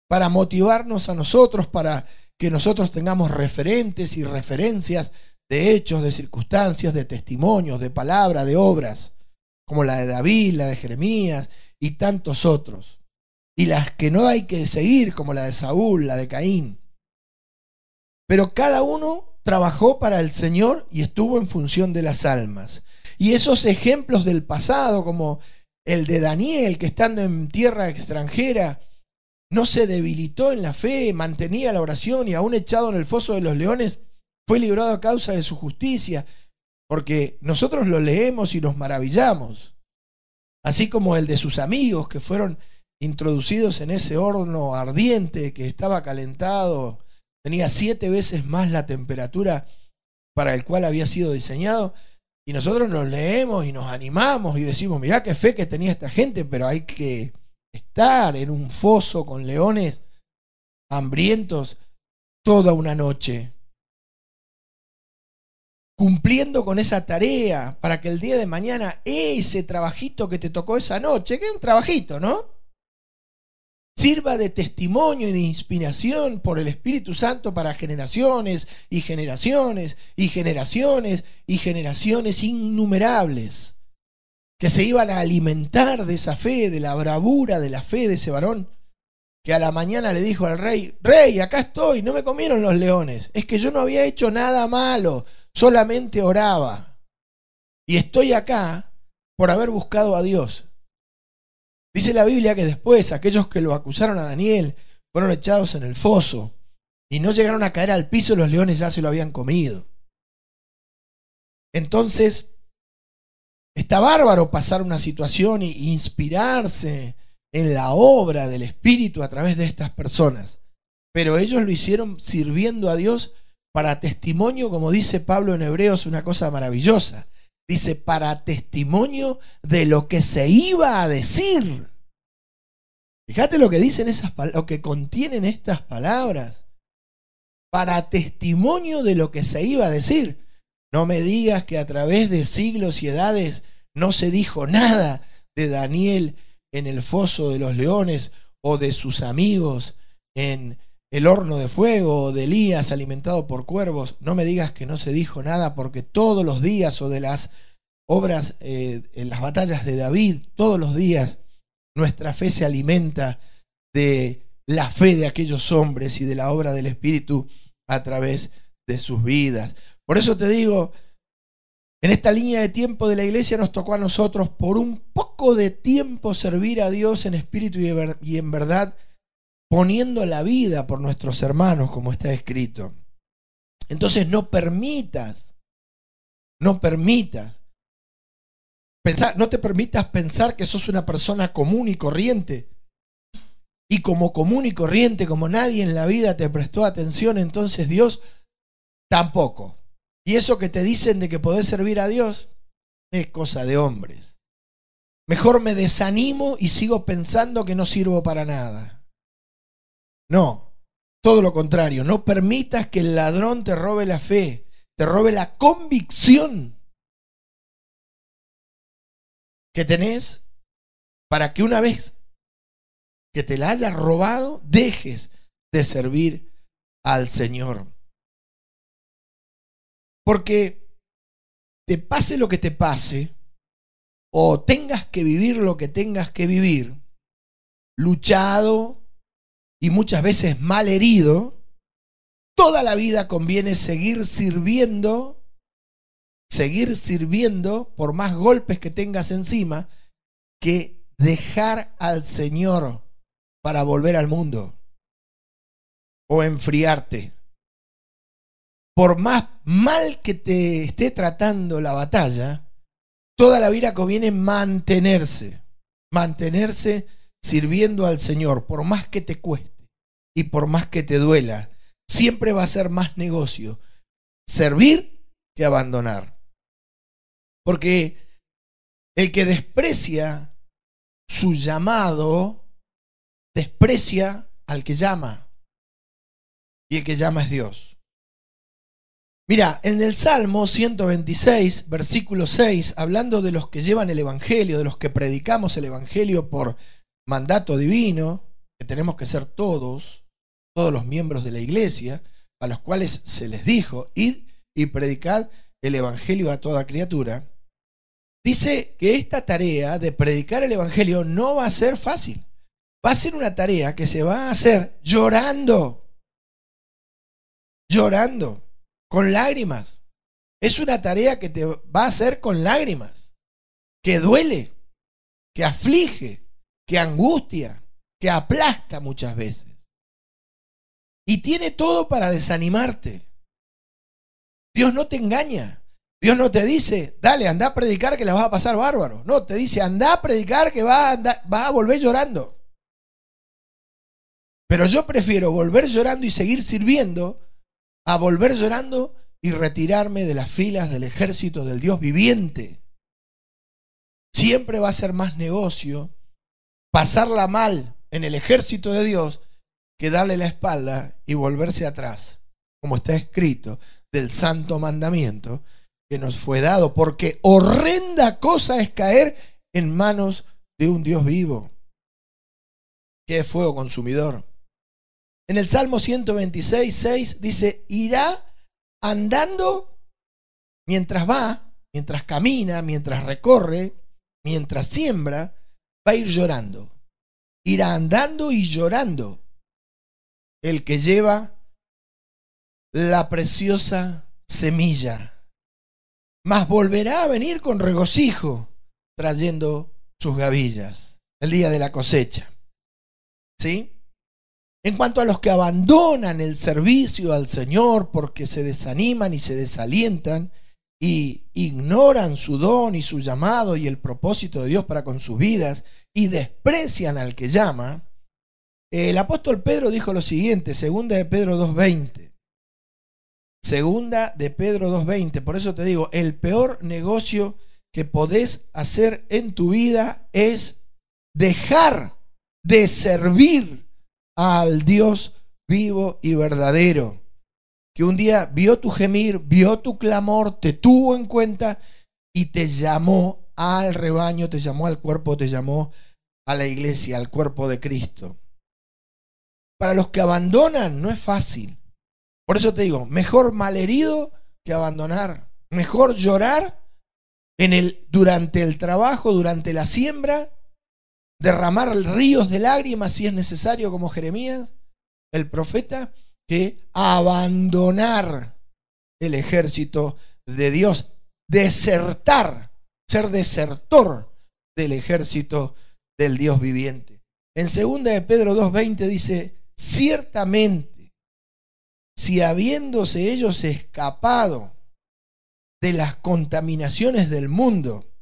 para motivarnos a nosotros, para que nosotros tengamos referentes y referencias de hechos, de circunstancias, de testimonios, de palabras, de obras, como la de David, la de Jeremías y tantos otros. Y las que no hay que seguir, como la de Saúl, la de Caín. Pero cada uno trabajó para el Señor y estuvo en función de las almas. Y esos ejemplos del pasado, como el de Daniel, que estando en tierra extranjera no se debilitó en la fe, mantenía la oración y aún echado en el foso de los leones, fue librado a causa de su justicia. Porque nosotros lo leemos y nos maravillamos. Así como el de sus amigos que fueron introducidos en ese horno ardiente que estaba calentado, tenía 7 veces más la temperatura para el cual había sido diseñado, y nosotros nos leemos y nos animamos y decimos, mirá qué fe que tenía esta gente, pero hay que estar en un foso con leones hambrientos toda una noche, cumpliendo con esa tarea para que el día de mañana ese trabajito que te tocó esa noche, que es un trabajito, ¿no?, sirva de testimonio y de inspiración por el Espíritu Santo para generaciones y generaciones y generaciones y generaciones innumerables que se iban a alimentar de esa fe, de la bravura de la fe de ese varón que a la mañana le dijo al rey: rey, acá estoy, no me comieron los leones, es que yo no había hecho nada malo, solamente oraba y estoy acá por haber buscado a Dios. Dice la Biblia que después aquellos que lo acusaron a Daniel fueron echados en el foso y no llegaron a caer al piso, los leones ya se lo habían comido. Entonces, está bárbaro pasar una situación e inspirarse en la obra del Espíritu a través de estas personas, pero ellos lo hicieron sirviendo a Dios para testimonio, como dice Pablo en Hebreos, una cosa maravillosa. Dice, para testimonio de lo que se iba a decir. Fíjate lo que dicen lo que contienen estas palabras. Para testimonio de lo que se iba a decir. No me digas que a través de siglos y edades no se dijo nada de Daniel en el foso de los leones, o de sus amigos en el horno de fuego, o de Elías alimentado por cuervos. No me digas que no se dijo nada, porque todos los días, o de las obras, en las batallas de David, todos los días nuestra fe se alimenta de la fe de aquellos hombres y de la obra del Espíritu a través de sus vidas. Por eso te digo, en esta línea de tiempo de la iglesia nos tocó a nosotros por un poco de tiempo servir a Dios en espíritu y en verdad, poniendo la vida por nuestros hermanos, como está escrito. Entonces no permitas pensar, no te permitas pensar que sos una persona común y corriente. Y como común y corriente, como nadie en la vida te prestó atención, entonces Dios tampoco. Y eso que te dicen de que podés servir a Dios es cosa de hombres. Mejor me desanimo y sigo pensando que no sirvo para nada. No, todo lo contrario. No permitas que el ladrón te robe la fe, te robe la convicción que tenés, para que una vez que te la hayas robado, dejes de servir al Señor. Porque te pase lo que te pase, o tengas que vivir lo que tengas que vivir, luchado y muchas veces mal herido, toda la vida conviene seguir sirviendo por más golpes que tengas encima, que dejar al Señor para volver al mundo o enfriarte. Por más mal que te esté tratando la batalla, toda la vida conviene mantenerse sirviendo al Señor, por más que te cueste y por más que te duela. Siempre va a ser más negocio servir que abandonar. Porque el que desprecia su llamado, desprecia al que llama. Y el que llama es Dios. Mira, en el Salmo 126, versículo 6, hablando de los que llevan el Evangelio, de los que predicamos el Evangelio por mandato divino, que tenemos que ser todos los miembros de la iglesia, a los cuales se les dijo, id y predicad el Evangelio a toda criatura. Dice que esta tarea de predicar el Evangelio no va a ser fácil. Va a ser una tarea que se va a hacer llorando, con lágrimas. Es una tarea que te va a hacer con lágrimas, que duele, que aflige, que angustia, que aplasta muchas veces. Y tiene todo para desanimarte. Dios no te engaña. Dios no te dice, dale, anda a predicar que la vas a pasar bárbaro. No, te dice, anda a predicar que vas a volver llorando. Pero yo prefiero volver llorando y seguir sirviendo a volver llorando y retirarme de las filas del ejército del Dios viviente. Siempre va a ser más negocio pasarla mal en el ejército de Dios que darle la espalda y volverse atrás, como está escrito del santo mandamiento que nos fue dado, porque horrenda cosa es caer en manos de un Dios vivo, que es fuego consumidor. En el Salmo 126, 6 dice, irá andando mientras va, mientras camina, mientras recorre, mientras siembra, va a ir llorando. Irá andando y llorando el que lleva la preciosa semilla, mas volverá a venir con regocijo, trayendo sus gavillas, el día de la cosecha. ¿Sí? En cuanto a los que abandonan el servicio al Señor porque se desaniman y se desalientan y ignoran su don y su llamado y el propósito de Dios para con sus vidas y desprecian al que llama, el apóstol Pedro dijo lo siguiente, 2 de Pedro 2:20. Segunda de Pedro 2:20. Por eso te digo, el peor negocio que podés hacer en tu vida es dejar de servir al Dios vivo y verdadero, que un día vio tu gemir, vio tu clamor, te tuvo en cuenta y te llamó al rebaño, te llamó al cuerpo, te llamó a la iglesia, al cuerpo de Cristo. Para los que abandonan no es fácil. Por eso te digo, mejor malherido que abandonar. Mejor llorar durante el trabajo, durante la siembra, derramar ríos de lágrimas si es necesario, como Jeremías, el profeta, que abandonar el ejército de Dios, desertar, ser desertor del ejército del Dios viviente. En 2 de Pedro 2:20 dice, ciertamente, si habiéndose ellos escapado de las contaminaciones del mundo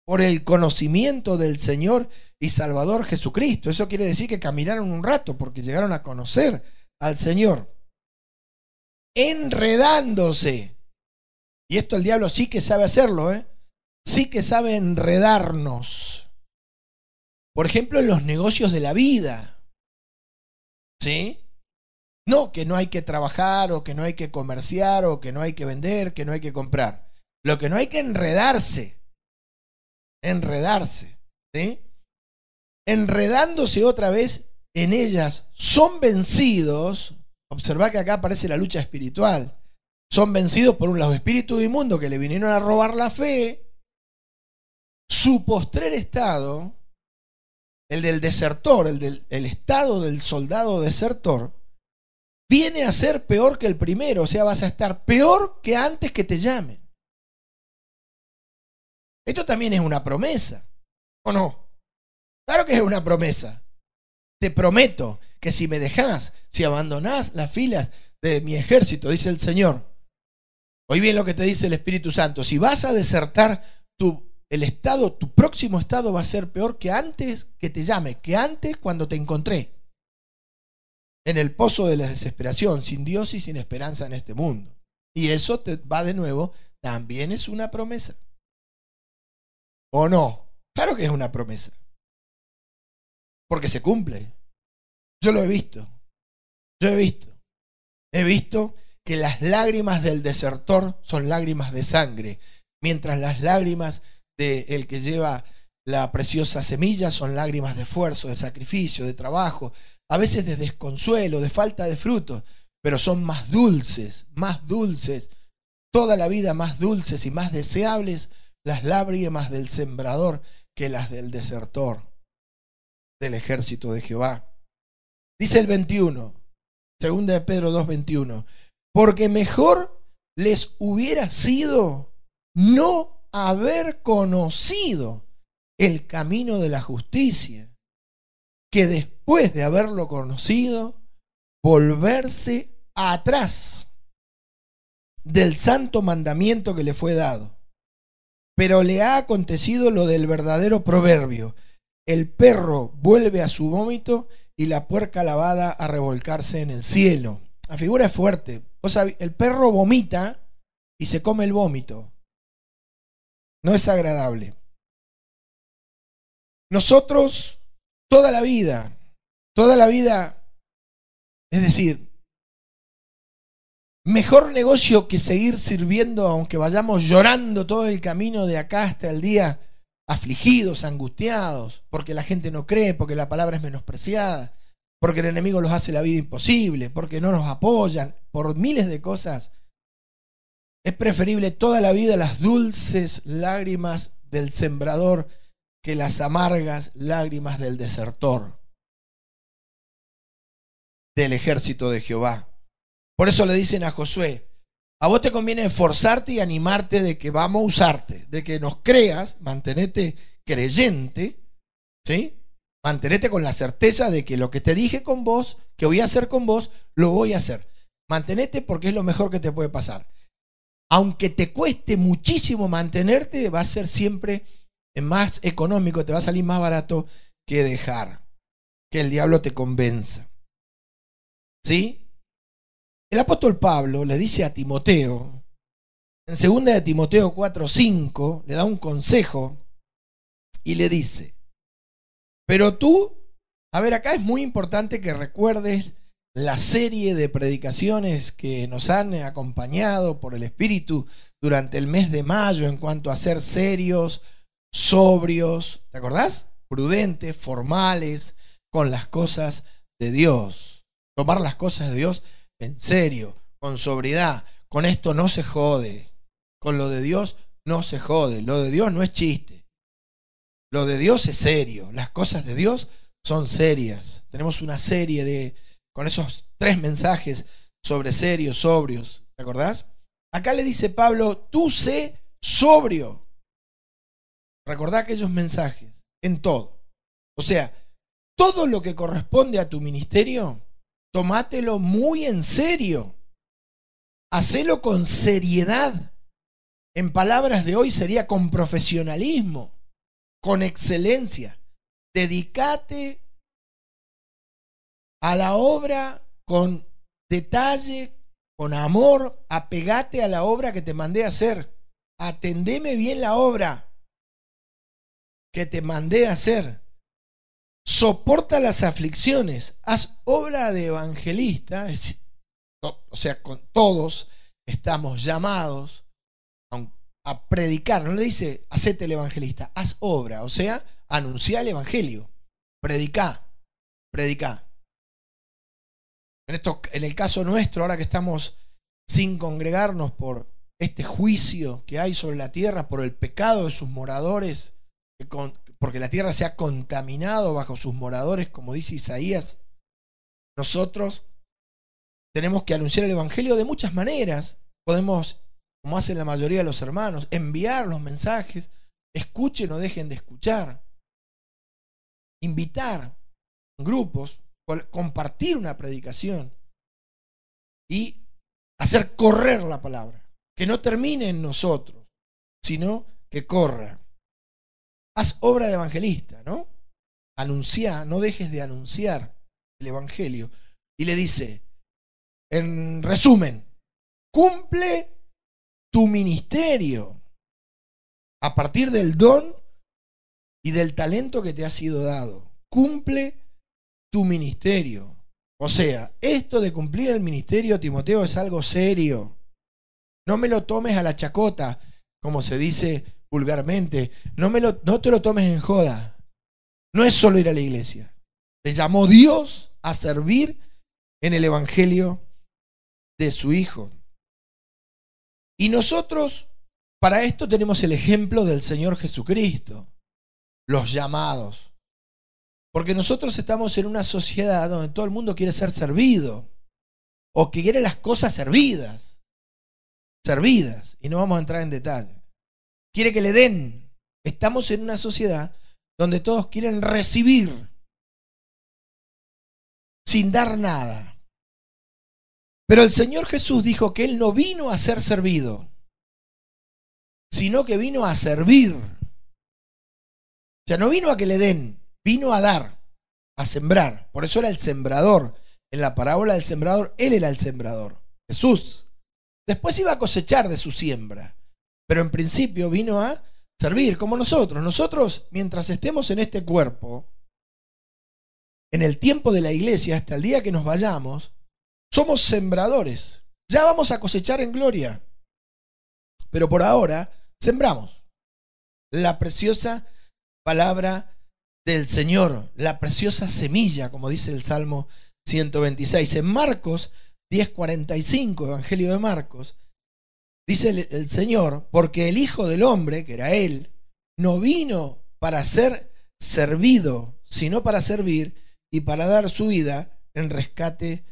por el conocimiento del Señor y Salvador Jesucristo, eso quiere decir que caminaron un rato porque llegaron a conocer al Señor, enredándose, y esto el diablo sí que sabe hacerlo, sí que sabe enredarnos, por ejemplo en los negocios de la vida, ¿sí? No, que no hay que trabajar, o que no hay que comerciar, o que no hay que vender, que no hay que comprar. Lo que no hay que enredarse, ¿sí? Enredándose otra vez en ellas, son vencidos. Observá que acá aparece la lucha espiritual. Son vencidos por un lado espíritus inmundos que le vinieron a robar la fe. Su postrer estado, el del desertor, el estado del soldado desertor, viene a ser peor que el primero. O sea, vas a estar peor que antes que te llamen. Esto también es una promesa, ¿o no? Claro que es una promesa. Te prometo que si me dejás, si abandonás las filas de mi ejército, dice el Señor, oí bien lo que te dice el Espíritu Santo, si vas a desertar, el estado, tu próximo estado va a ser peor que antes que te llame, que antes cuando te encontré en el pozo de la desesperación, sin Dios y sin esperanza en este mundo. Y eso te va de nuevo, también es una promesa. ¿O no? Claro que es una promesa. Porque se cumple. Yo lo he visto. Yo he visto que las lágrimas del desertor son lágrimas de sangre, mientras las lágrimas del que lleva la preciosa semilla son lágrimas de esfuerzo, de sacrificio, de trabajo, a veces de desconsuelo, de falta de frutos, pero son más dulces, toda la vida más dulces y más deseables las lágrimas del sembrador que las del desertor del ejército de Jehová. Dice el 21, 2 de Pedro 2:21, porque mejor les hubiera sido no haber conocido el camino de la justicia, que después de haberlo conocido, volverse atrás del santo mandamiento que le fue dado. Pero le ha acontecido lo del verdadero proverbio: el perro vuelve a su vómito y la puerca lavada a revolcarse en el cielo. La figura es fuerte. O sea, el perro vomita y se come el vómito. No es agradable. Nosotros, toda la vida, es decir, mejor negocio que seguir sirviendo, aunque vayamos llorando todo el camino de acá hasta el día, afligidos, angustiados, porque la gente no cree, porque la palabra es menospreciada, porque el enemigo los hace la vida imposible, porque no nos apoyan, por miles de cosas. Es preferible toda la vida las dulces lágrimas del sembrador que las amargas lágrimas del desertor del ejército de Jehová. Por eso le dicen a Josué: a vos te conviene esforzarte y animarte de que vamos a usarte, de que nos creas, mantenete creyente, ¿sí? Mantenete con la certeza de que lo que te dije con vos, que voy a hacer con vos, lo voy a hacer. Mantenete porque es lo mejor que te puede pasar. Aunque te cueste muchísimo mantenerte, va a ser siempre más económico, te va a salir más barato que dejar, que el diablo te convenza. ¿Sí? El apóstol Pablo le dice a Timoteo, en 2 de Timoteo 4:5, le da un consejo y le dice, pero tú, a ver, acá es muy importante que recuerdes la serie de predicaciones que nos han acompañado por el Espíritu durante el mes de mayo en cuanto a ser serios, sobrios, ¿te acordás? Prudentes, formales, con las cosas de Dios. Tomar las cosas de Dios en serio, con sobriedad. Con esto no se jode. Con lo de Dios no se jode. Lo de Dios no es chiste. Lo de Dios es serio. Las cosas de Dios son serias. Tenemos una serie con esos 3 mensajes sobre serios, sobrios. ¿Te acordás? Acá le dice Pablo, tú sé sobrio. Recordá aquellos mensajes en todo. O sea, todo lo que corresponde a tu ministerio, tomátelo muy en serio. Hacelo con seriedad. En palabras de hoy sería con profesionalismo, con excelencia. Dedícate a la obra con detalle, con amor. Apegate a la obra que te mandé a hacer. Atendeme bien la obra que te mandé a hacer. Soporta las aflicciones. Haz obra de evangelista. O sea, con todos estamos llamados a predicar. No le dice, hacete el evangelista. Haz obra. O sea, anuncia el evangelio. Predicá. Predicá. En el caso nuestro, ahora que estamos sin congregarnos por este juicio que hay sobre la tierra, por el pecado de sus moradores, porque la tierra se ha contaminado bajo sus moradores, como dice Isaías, nosotros tenemos que anunciar el evangelio de muchas maneras. Podemos, como hacen la mayoría de los hermanos, enviar los mensajes, escuchen o dejen de escuchar, invitar grupos, compartir una predicación y hacer correr la palabra, que no termine en nosotros, sino que corra. Haz obra de evangelista, ¿no? Anuncia, no dejes de anunciar el evangelio. Y le dice, en resumen, cumple tu ministerio a partir del don y del talento que te ha sido dado. Cumple tu ministerio. O sea, esto de cumplir el ministerio, Timoteo, es algo serio. No me lo tomes a la chacota, como se dice vulgarmente. No te lo tomes en joda. No es solo ir a la iglesia. Te llamó Dios a servir en el evangelio de su Hijo. Y nosotros, para esto tenemos el ejemplo del Señor Jesucristo, los llamados. Porque nosotros estamos en una sociedad donde todo el mundo quiere ser servido, o que quiere las cosas servidas, y no vamos a entrar en detalle. Quiere que le den. Estamos en una sociedad donde todos quieren recibir sin dar nada. Pero el Señor Jesús dijo que Él no vino a ser servido, sino que vino a servir. O sea, no vino a que le den, vino a dar, a sembrar. Por eso era el sembrador. En la parábola del sembrador, Él era el sembrador, Jesús. Después iba a cosechar de su siembra, pero en principio vino a servir, como nosotros. Nosotros, mientras estemos en este cuerpo, en el tiempo de la iglesia, hasta el día que nos vayamos, somos sembradores. Ya vamos a cosechar en gloria, pero por ahora sembramos la preciosa palabra del Señor, la preciosa semilla, como dice el Salmo 126. En Marcos 10:45, Evangelio de Marcos, dice el Señor, porque el Hijo del Hombre, que era Él, no vino para ser servido, sino para servir y para dar su vida en rescate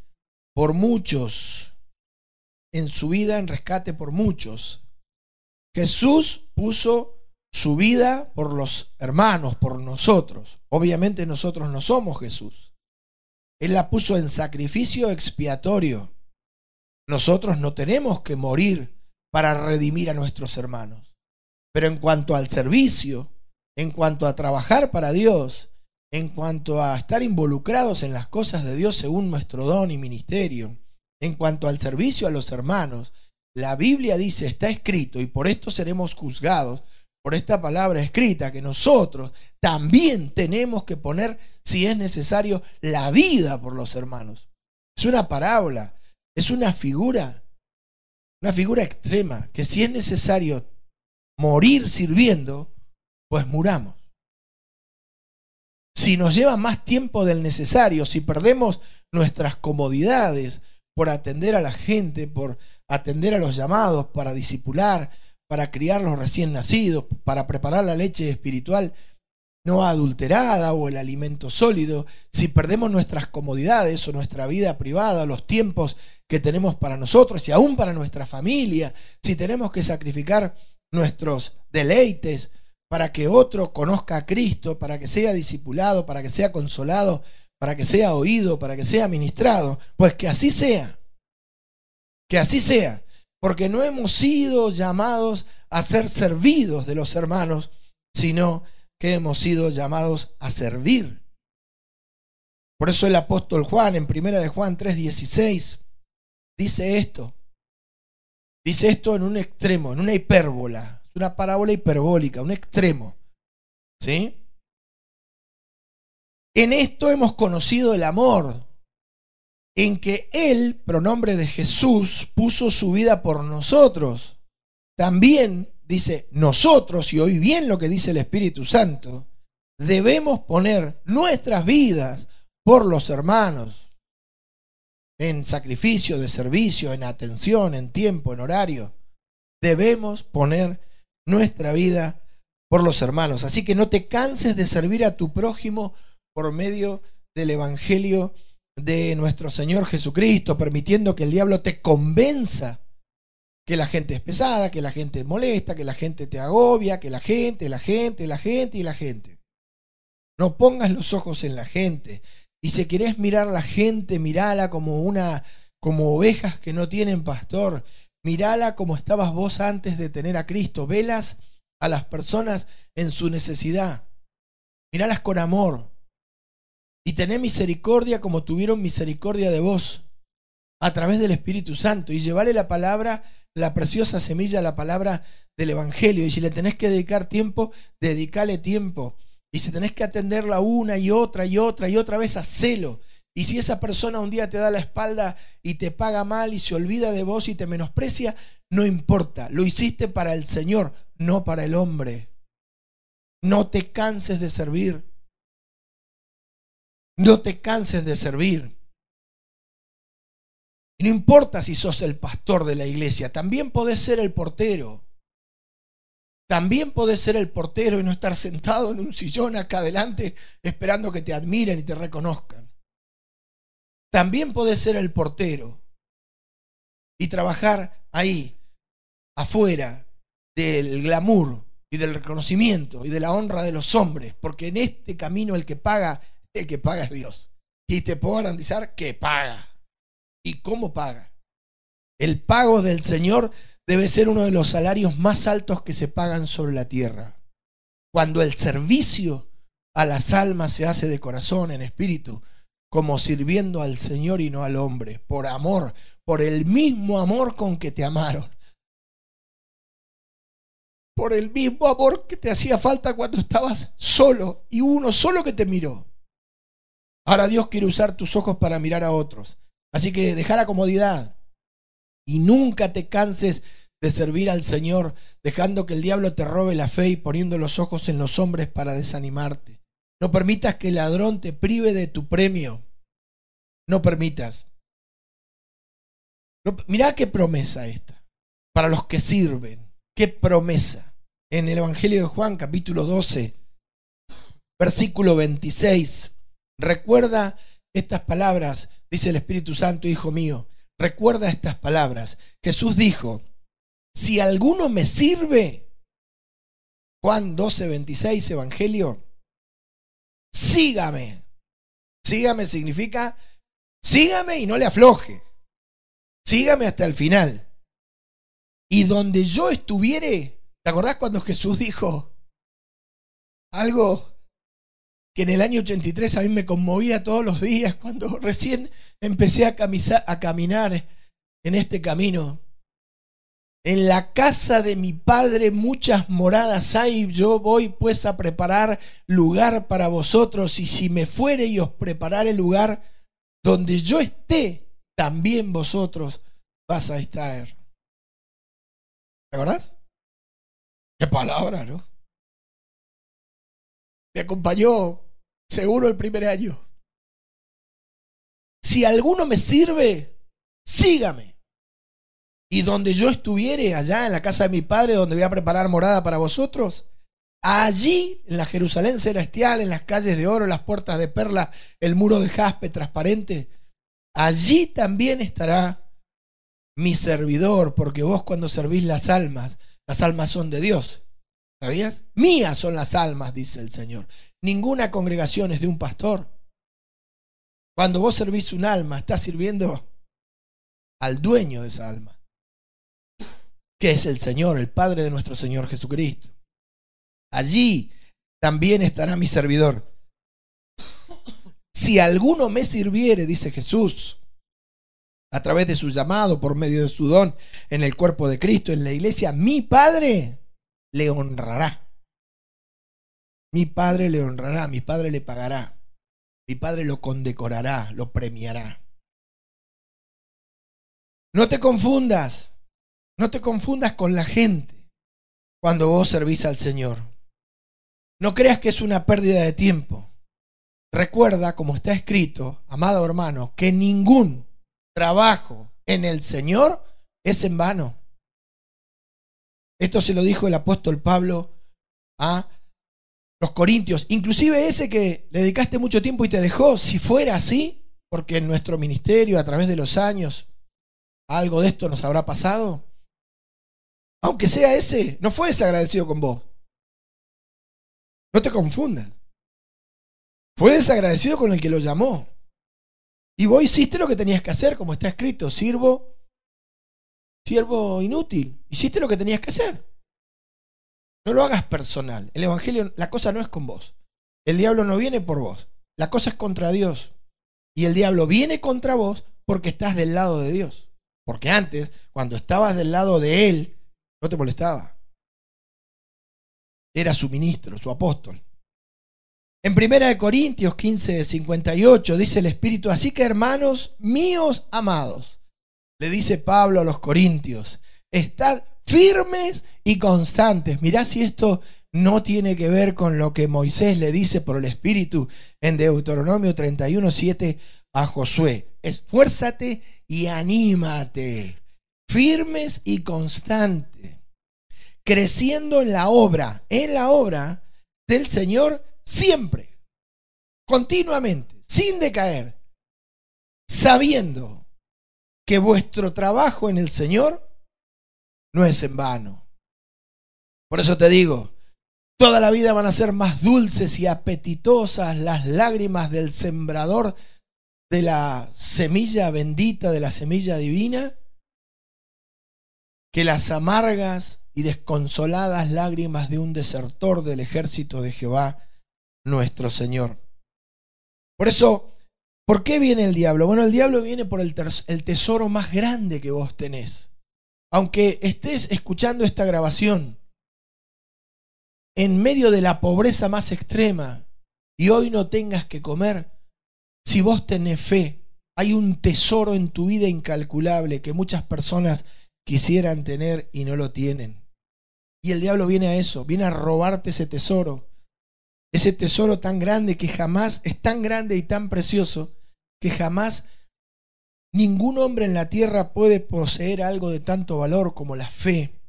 por muchos. En su vida en rescate por muchos. Jesús puso su vida por los hermanos, por nosotros. Obviamente nosotros no somos Jesús. Él la puso en sacrificio expiatorio. Nosotros no tenemos que morir para redimir a nuestros hermanos. Pero en cuanto al servicio, en cuanto a trabajar para Dios, en cuanto a estar involucrados en las cosas de Dios según nuestro don y ministerio, En cuanto al servicio a los hermanos, la Biblia dice, está escrito, y por esto seremos juzgados, por esta palabra escrita, que nosotros también tenemos que poner, si es necesario, la vida por los hermanos. Es una parábola, es una figura extrema, que si es necesario morir sirviendo, pues muramos. Si nos lleva más tiempo del necesario, si perdemos nuestras comodidades por atender a la gente, por atender a los llamados, para discipular, para criar los recién nacidos, para preparar la leche espiritual no adulterada o el alimento sólido, si perdemos nuestras comodidades o nuestra vida privada, los tiempos que tenemos para nosotros y aún para nuestra familia, si tenemos que sacrificar nuestros deleites para que otro conozca a Cristo, para que sea discipulado, para que sea consolado, para que sea oído, para que sea ministrado, pues que así sea. Que así sea, porque no hemos sido llamados a ser servidos de los hermanos, sino que hemos sido llamados a servir. Por eso el apóstol Juan, en 1 de Juan 3:16, dice esto en un extremo, en una hipérbola, es una parábola hiperbólica, un extremo, ¿sí? En esto hemos conocido el amor, en que Él, pronombre de Jesús, puso su vida por nosotros. También dice nosotros, y oí bien lo que dice el Espíritu Santo, debemos poner nuestras vidas por los hermanos, en sacrificio, de servicio, en atención, en tiempo, en horario. Debemos poner nuestra vida por los hermanos. Así que no te canses de servir a tu prójimo por medio del Evangelio de nuestro Señor Jesucristo, permitiendo que el diablo te convenza que la gente es pesada, que la gente molesta, que la gente te agobia, que la gente. No pongas los ojos en la gente. Y si querés mirar a la gente, mirala como ovejas que no tienen pastor. Mirala como estabas vos antes de tener a Cristo. Velas a las personas en su necesidad. Miralas con amor. Y tené misericordia como tuvieron misericordia de vos, a través del Espíritu Santo. Y llevale la palabra, la preciosa semilla, la palabra del Evangelio. Y si le tenés que dedicar tiempo, dedicale tiempo. Y si tenés que atenderla una y otra vez, hacelo. Y si esa persona un día te da la espalda y te paga mal y se olvida de vos y te menosprecia, no importa. Lo hiciste para el Señor, no para el hombre. No te canses de servir. No te canses de servir. Y no importa si sos el pastor de la iglesia, también podés ser el portero. También podés ser el portero y no estar sentado en un sillón acá adelante esperando que te admiren y te reconozcan. También podés ser el portero y trabajar ahí, afuera del glamour y del reconocimiento y de la honra de los hombres, porque en este camino el que paga es Dios. Y te puedo garantizar que paga. ¿Y cómo paga? El pago del Señor debe ser uno de los salarios más altos que se pagan sobre la tierra. Cuando el servicio a las almas se hace de corazón, en espíritu, como sirviendo al Señor y no al hombre, por amor, por el mismo amor con que te amaron. Por el mismo amor que te hacía falta cuando estabas solo y uno solo que te miró. Ahora Dios quiere usar tus ojos para mirar a otros. Así que deja la comodidad y nunca te canses de servir al Señor, dejando que el diablo te robe la fe y poniendo los ojos en los hombres para desanimarte. No permitas que el ladrón te prive de tu premio. No permitas. Mirá qué promesa esta para los que sirven. Qué promesa. En el Evangelio de Juan, capítulo 12, versículo 26. Recuerda estas palabras, dice el Espíritu Santo, hijo mío, recuerda estas palabras. Jesús dijo, si alguno me sirve, Juan 12, 26, Evangelio, sígame. Sígame significa, sígame y no le afloje. Sígame hasta el final. Y donde yo estuviere, ¿te acordás cuando Jesús dijo algo que en el año 83 a mí me conmovía todos los días cuando recién empecé a caminar en este camino. En la casa de mi Padre muchas moradas hay, yo voy pues a preparar lugar para vosotros, y si me fuere y os preparare lugar, donde yo esté, también vosotros vas a estar. ¿Te acordás? Qué palabra, ¿no? Me acompañó seguro el primer año. Si alguno me sirve, sígame. Y donde yo estuviere, allá en la casa de mi Padre, donde voy a preparar morada para vosotros, allí, en la Jerusalén celestial, en las calles de oro, las puertas de perla, el muro de jaspe transparente, allí también estará mi servidor, porque vos cuando servís las almas son de Dios. ¿Sabías? Mías son las almas, dice el Señor. Ninguna congregación es de un pastor. Cuando vos servís un alma, estás sirviendo al dueño de esa alma, que es el Señor, el Padre de nuestro Señor Jesucristo. Allí también estará mi servidor. Si alguno me sirviere, dice Jesús, a través de su llamado, por medio de su don en el cuerpo de Cristo, en la iglesia, mi Padre le honrará. Mi Padre le honrará, mi Padre le pagará, mi Padre lo condecorará, lo premiará. No te confundas. No te confundas con la gente cuando vos servís al Señor. No creas que es una pérdida de tiempo. Recuerda, como está escrito, amado hermano, que ningún trabajo en el Señor es en vano. Esto se lo dijo el apóstol Pablo a los corintios. Inclusive ese que le dedicaste mucho tiempo y te dejó, si fuera así, porque en nuestro ministerio, a través de los años, algo de esto nos habrá pasado. Aunque sea ese, no fue desagradecido con vos. No te confundas. Fue desagradecido con el que lo llamó. Y vos hiciste lo que tenías que hacer, como está escrito, siervo inútil. Hiciste lo que tenías que hacer. No lo hagas personal. El evangelio, la cosa no es con vos. El diablo no viene por vos. La cosa es contra Dios. Y el diablo viene contra vos porque estás del lado de Dios. Porque antes, cuando estabas del lado de él, no te molestaba. Era su ministro, su apóstol. En 1 Corintios 15:58 dice el Espíritu: así que, hermanos míos amados, le dice Pablo a los corintios, estad firmes y constantes. Mirá si esto no tiene que ver con lo que Moisés le dice por el Espíritu en Deuteronomio 31:7 a Josué. Esfuérzate y anímate, firmes y constantes, creciendo en la obra del Señor siempre, continuamente, sin decaer, sabiendo que vuestro trabajo en el Señor no es en vano. Por eso te digo, toda la vida van a ser más dulces y apetitosas las lágrimas del sembrador de la semilla bendita, de la semilla divina, que las amargas y desconsoladas lágrimas de un desertor del ejército de Jehová, nuestro Señor. Por eso, ¿por qué viene el diablo? Bueno, el diablo viene por el tesoro más grande que vos tenés. Aunque estés escuchando esta grabación en medio de la pobreza más extrema y hoy no tengas que comer, si vos tenés fe, hay un tesoro en tu vida incalculable que muchas personas quisieran tener y no lo tienen. Y el diablo viene a eso, viene a robarte ese tesoro tan grande que jamás, es tan grande y tan precioso que jamás ningún hombre en la tierra puede poseer algo de tanto valor como la fe.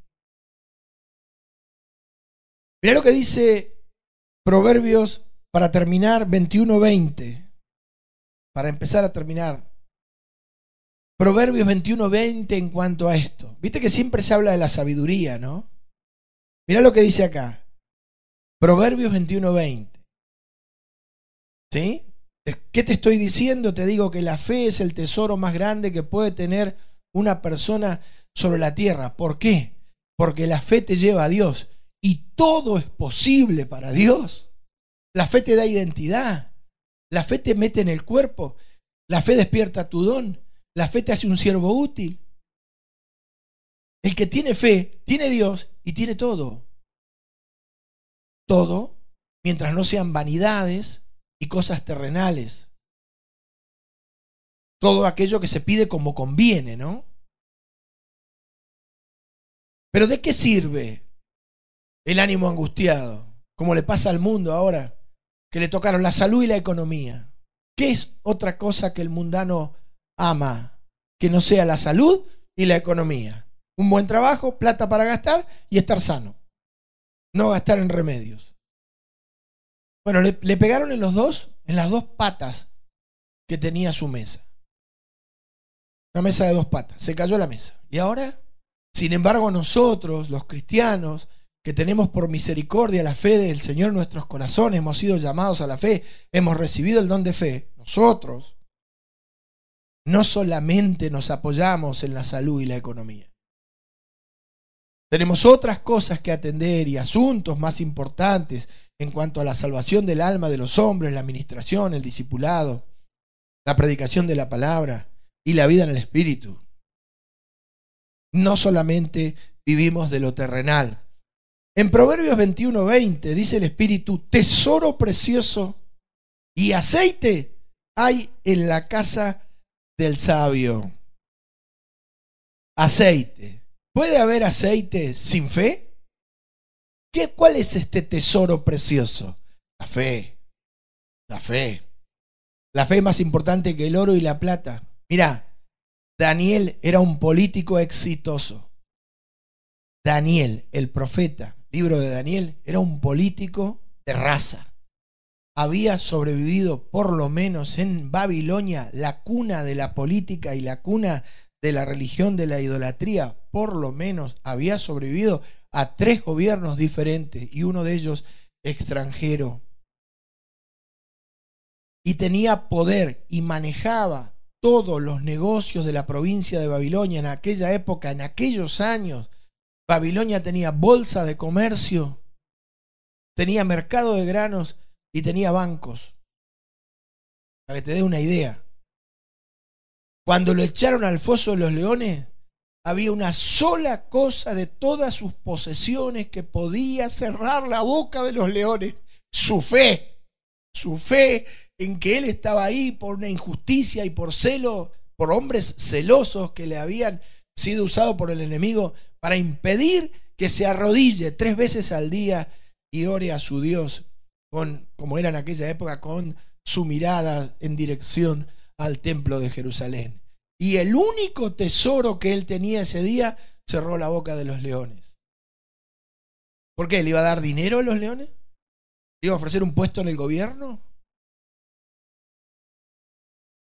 Mirá lo que dice Proverbios, para terminar, 21:20. Para empezar a terminar. Proverbios 21:20 en cuanto a esto. Viste que siempre se habla de la sabiduría, ¿no? Mirá lo que dice acá. Proverbios 21:20. ¿Sí? ¿Qué te estoy diciendo? Te digo que la fe es el tesoro más grande que puede tener una persona sobre la tierra. ¿Por qué? Porque la fe te lleva a Dios. Y todo es posible para Dios. La fe te da identidad. La fe te mete en el cuerpo. La fe despierta tu don. La fe te hace un siervo útil. El que tiene fe, tiene Dios y tiene todo. Todo, mientras no sean vanidades y cosas terrenales. Todo aquello que se pide como conviene, ¿no? Pero ¿de qué sirve el ánimo angustiado? Como le pasa al mundo ahora, que le tocaron la salud y la economía. ¿Qué es otra cosa que el mundano ama que no sea la salud y la economía? Un buen trabajo, plata para gastar y estar sano. No gastar en remedios. Bueno, le pegaron en las dos patas que tenía su mesa. Una mesa de 2 patas. Se cayó la mesa. Y ahora, sin embargo, nosotros, los cristianos, que tenemos por misericordia la fe del Señor en nuestros corazones, hemos sido llamados a la fe, hemos recibido el don de fe, nosotros no solamente nos apoyamos en la salud y la economía. Tenemos otras cosas que atender y asuntos más importantes en cuanto a la salvación del alma de los hombres, la administración, el discipulado, la predicación de la palabra y la vida en el Espíritu. No solamente vivimos de lo terrenal. En Proverbios 21:20 dice el Espíritu: tesoro precioso y aceite hay en la casa del sabio. Aceite. ¿Puede haber aceite sin fe? ¿Cuál es este tesoro precioso? La fe. La fe. La fe es más importante que el oro y la plata. Mirá, Daniel era un político exitoso. Daniel, el profeta, libro de Daniel, era un político de raza. Había sobrevivido por lo menos en Babilonia, la cuna de la política y la cuna de la religión de la idolatría. Por lo menos había sobrevivido a 3 gobiernos diferentes y uno de ellos extranjero. Y tenía poder y manejaba todos los negocios de la provincia de Babilonia en aquella época, en aquellos años. Babilonia tenía bolsa de comercio, tenía mercado de granos y tenía bancos. Para que te dé una idea. Cuando lo echaron al foso de los leones, había una sola cosa de todas sus posesiones que podía cerrar la boca de los leones: su fe. Su fe en que él estaba ahí por una injusticia y por celo, por hombres celosos que le habían sido usados por el enemigo para impedir que se arrodille 3 veces al día y ore a su Dios, como era en aquella época, con su mirada en dirección al templo de Jerusalén. Y el único tesoro que él tenía ese día, cerró la boca de los leones. ¿Por qué? ¿Le iba a dar dinero a los leones? ¿Le iba a ofrecer un puesto en el gobierno?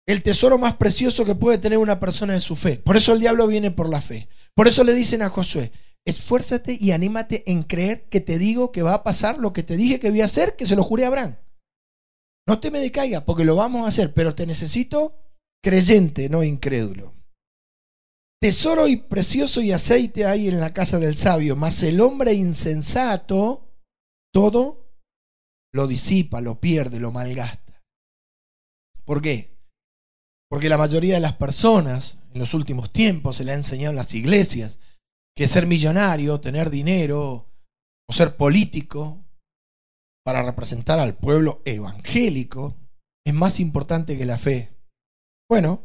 El tesoro más precioso que puede tener una persona es su fe. Por eso el diablo viene por la fe. Por eso le dicen a Josué: esfuérzate y anímate en creer que te digo que va a pasar lo que te dije que voy a hacer, que se lo juré a Abraham. No te me decaigas, porque lo vamos a hacer, pero te necesito creyente, no incrédulo. Tesoro y precioso y aceite hay en la casa del sabio, mas el hombre insensato todo lo disipa, lo pierde, lo malgasta. ¿Por qué? Porque la mayoría de las personas en los últimos tiempos se le ha enseñado en las iglesias que ser millonario, tener dinero o ser político para representar al pueblo evangélico es más importante que la fe. Bueno,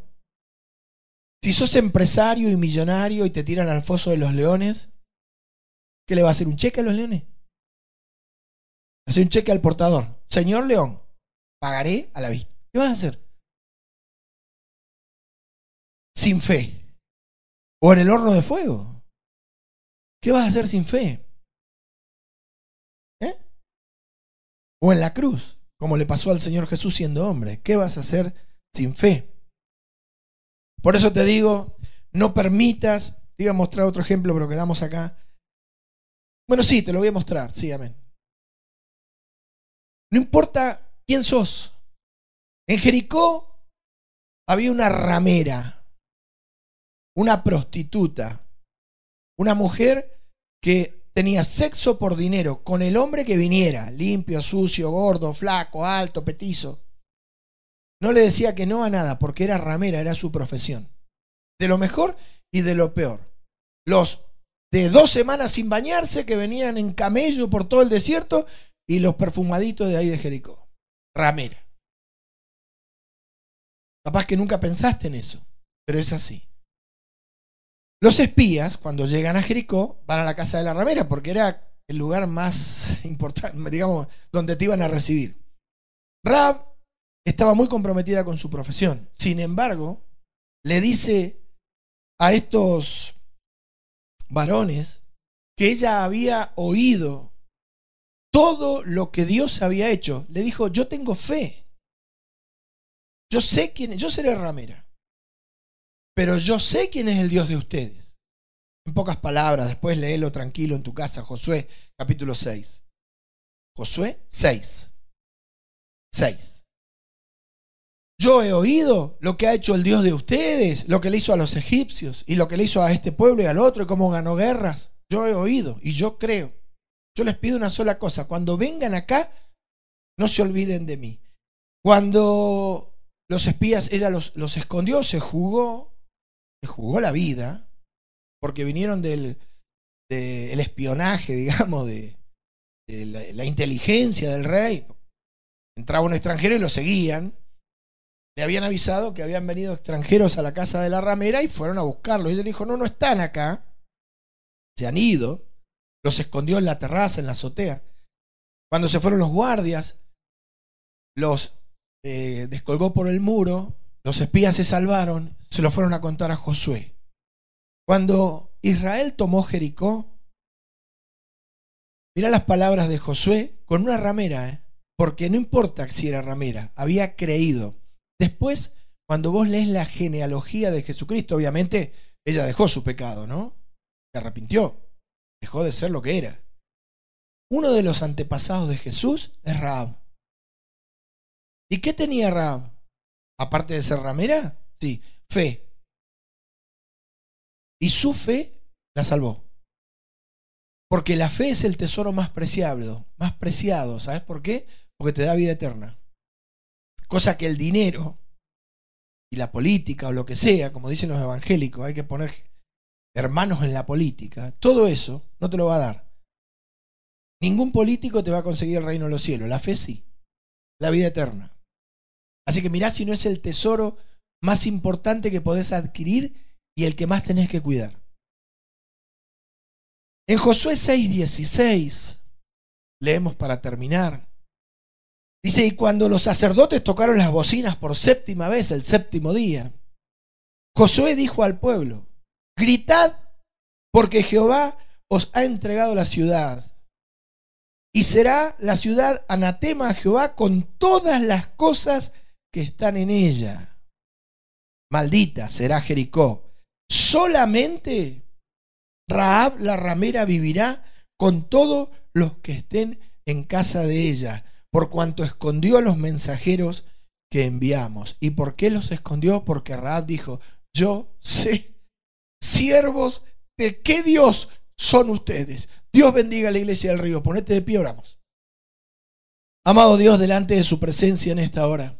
si sos empresario y millonario y te tiran al foso de los leones, ¿qué le va a hacer? ¿Un cheque a los leones? Hacer un cheque al portador: señor león, pagaré a la vista. ¿Qué vas a hacer? Sin fe. O en el horno de fuego. ¿Qué vas a hacer sin fe? O en la cruz, como le pasó al Señor Jesús siendo hombre. ¿Qué vas a hacer sin fe? Por eso te digo, no permitas. Te iba a mostrar otro ejemplo, pero quedamos acá. Bueno, sí, te lo voy a mostrar. Sí, amén. No importa quién sos. En Jericó había una ramera, una prostituta, una mujer que tenía sexo por dinero con el hombre que viniera, limpio, sucio, gordo, flaco, alto, petizo. No le decía que no a nada porque era ramera, era su profesión. De lo mejor y de lo peor. Los de 2 semanas sin bañarse que venían en camello por todo el desierto y los perfumaditos de ahí de Jericó. Ramera. Capaz que nunca pensaste en eso, pero es así. Los espías, cuando llegan a Jericó, van a la casa de la ramera porque era el lugar más importante, digamos, donde te iban a recibir. Rahab estaba muy comprometida con su profesión. Sin embargo, le dice a estos varones que ella había oído todo lo que Dios había hecho. Le dijo, yo tengo fe. Yo sé quién es, yo seré ramera, pero yo sé quién es el Dios de ustedes. En pocas palabras, después léelo tranquilo en tu casa, Josué capítulo 6. Josué 6. Yo he oído lo que ha hecho el Dios de ustedes, lo que le hizo a los egipcios y lo que le hizo a este pueblo y al otro y cómo ganó guerras. Yo he oído y yo creo. Yo les pido una sola cosa. Cuando vengan acá, no se olviden de mí. Cuando los espías, ella los escondió, se jugó la vida, porque vinieron del espionaje, digamos, de la inteligencia del rey. Entraba un extranjero y lo seguían. Le habían avisado que habían venido extranjeros a la casa de la ramera y fueron a buscarlo. Y ella dijo, no están acá. Se han ido. Los escondió en la terraza, en la azotea. Cuando se fueron los guardias, los descolgó por el muro. Los espías se salvaron. Se lo fueron a contar a Josué. Cuando Israel tomó Jericó, mirá las palabras de Josué con una ramera, porque no importa si era ramera, había creído. Después, cuando vos lees la genealogía de Jesucristo, obviamente ella dejó su pecado, ¿no? Se arrepintió, dejó de ser lo que era. Uno de los antepasados de Jesús es Rahab. ¿Y qué tenía Rahab? Aparte de ser ramera, sí, fe. Y su fe la salvó. Porque la fe es el tesoro más preciado, ¿sabes por qué? Porque te da vida eterna. Cosa que el dinero y la política o lo que sea, como dicen los evangélicos, hay que poner hermanos en la política, todo eso no te lo va a dar. Ningún político te va a conseguir el reino de los cielos, la fe sí, la vida eterna. Así que mirá si no es el tesoro más importante que podés adquirir y el que más tenés que cuidar. En Josué 6:16, leemos para terminar. Dice, y cuando los sacerdotes tocaron las bocinas por 7ª vez, el 7º día, Josué dijo al pueblo, gritad porque Jehová os ha entregado la ciudad. Y será la ciudad anatema a Jehová con todas las cosas que están en ella. Maldita será Jericó. Solamente Rahab la ramera vivirá con todos los que estén en casa de ella, por cuanto escondió a los mensajeros que enviamos. ¿Y por qué los escondió? Porque Rahab dijo, yo sé, siervos de qué Dios son ustedes. Dios bendiga a la iglesia del Río. Ponete de pie, oramos. Amado Dios, delante de su presencia en esta hora,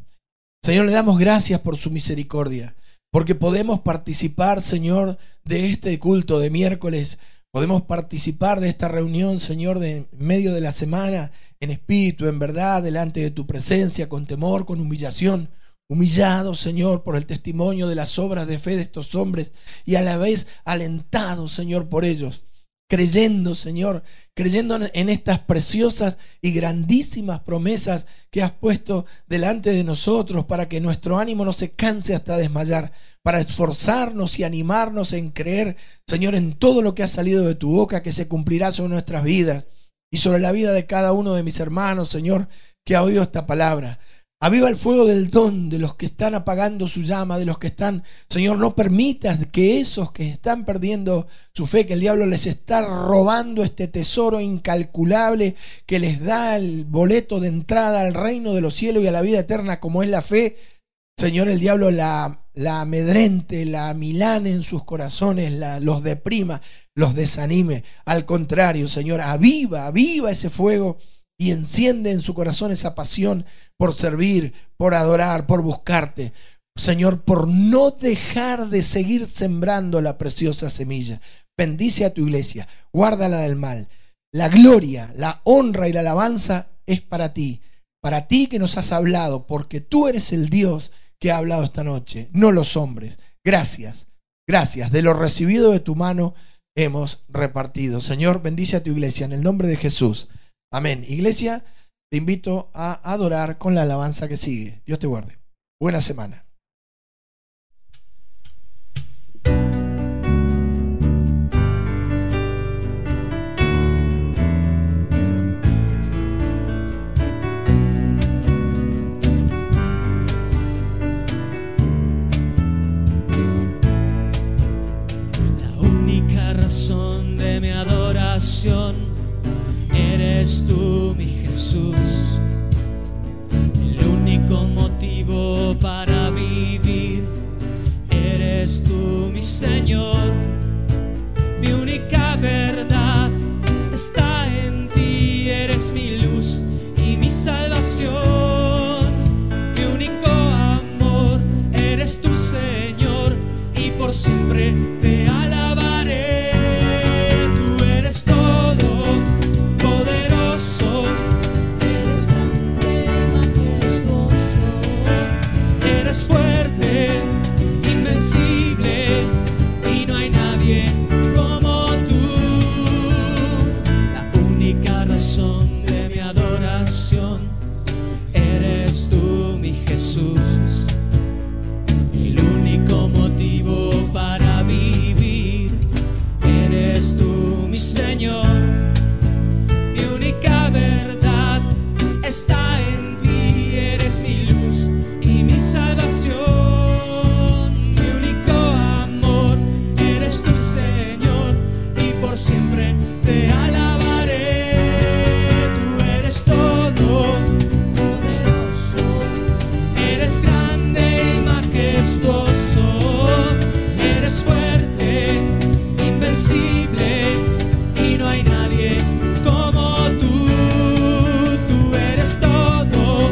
Señor, le damos gracias por su misericordia, porque podemos participar, Señor, de este culto de miércoles. Podemos participar de esta reunión, Señor, de medio de la semana, en espíritu, en verdad, delante de tu presencia, con temor, con humillación. Humillados, Señor, por el testimonio de las obras de fe de estos hombres y a la vez alentados, Señor, por ellos. Creyendo, Señor, creyendo en estas preciosas y grandísimas promesas que has puesto delante de nosotros para que nuestro ánimo no se canse hasta desmayar, para esforzarnos y animarnos en creer, Señor, en todo lo que ha salido de tu boca, que se cumplirá sobre nuestras vidas y sobre la vida de cada uno de mis hermanos, Señor, que ha oído esta palabra. Aviva el fuego del don de los que están apagando su llama, de los que están, Señor, no permitas que esos que están perdiendo su fe, que el diablo les está robando este tesoro incalculable que les da el boleto de entrada al reino de los cielos y a la vida eterna como es la fe. Señor, el diablo la amedrente, la amilane en sus corazones, los deprima, los desanime. Al contrario, Señor, aviva ese fuego y enciende en su corazón esa pasión por servir, por adorar, por buscarte. Señor, por no dejar de seguir sembrando la preciosa semilla. Bendice a tu iglesia, guárdala del mal. La gloria, la honra y la alabanza es para ti que nos has hablado, porque tú eres el Dios que ha hablado esta noche, no los hombres. Gracias, gracias. De lo recibido de tu mano hemos repartido. Señor, bendice a tu iglesia en el nombre de Jesús. Amén. Iglesia, te invito a adorar con la alabanza que sigue. Dios te guarde. Buena semana. De mi adoración eres tú, mi Jesús, el único motivo para vivir. Eres tú, mi Señor, mi única verdad está en ti. Eres mi luz y mi salvación, mi único amor. Eres tú, Señor, y por siempre te alabaré. Eres fuerte, invencible, y no hay nadie como tú. La única razón de mi adoración eres tú, mi Jesús, el único motivo para vivir. Eres tú, mi Señor, mi única verdad está en ti. Eres mi luz y mi salvación, mi único amor. Eres tú, Señor, y por siempre te alabaré. Tú eres todo poderoso, eres grande y majestuoso, eres fuerte, invencible, y no hay nadie como tú. Tú eres todo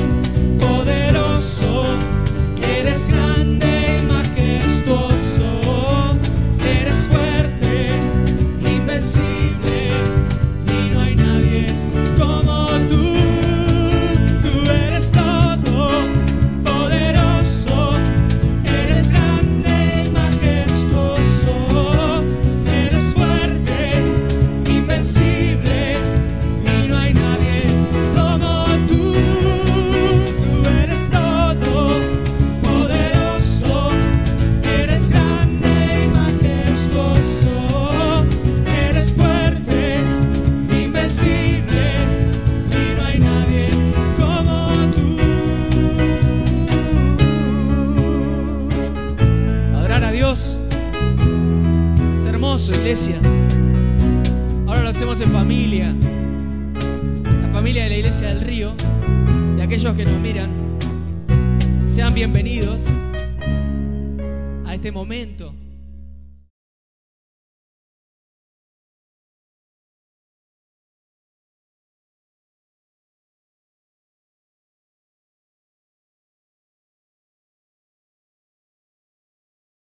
poderoso, eres grande y majestuoso, eres fuerte, invencible, y no hay nadie como tú. Tú eres todo poderoso, eres grande y majestuoso, eres fuerte, invencible, y no hay nadie como tú. Tú eres todo poderoso, eres grande y majestuoso, eres fuerte, invencible, y no hay nadie como tú. Adorar a Dios es hermoso, iglesia. Ahora lo hacemos en familia, la familia de la Iglesia del Río, y aquellos que nos miran. Sean bienvenidos a este momento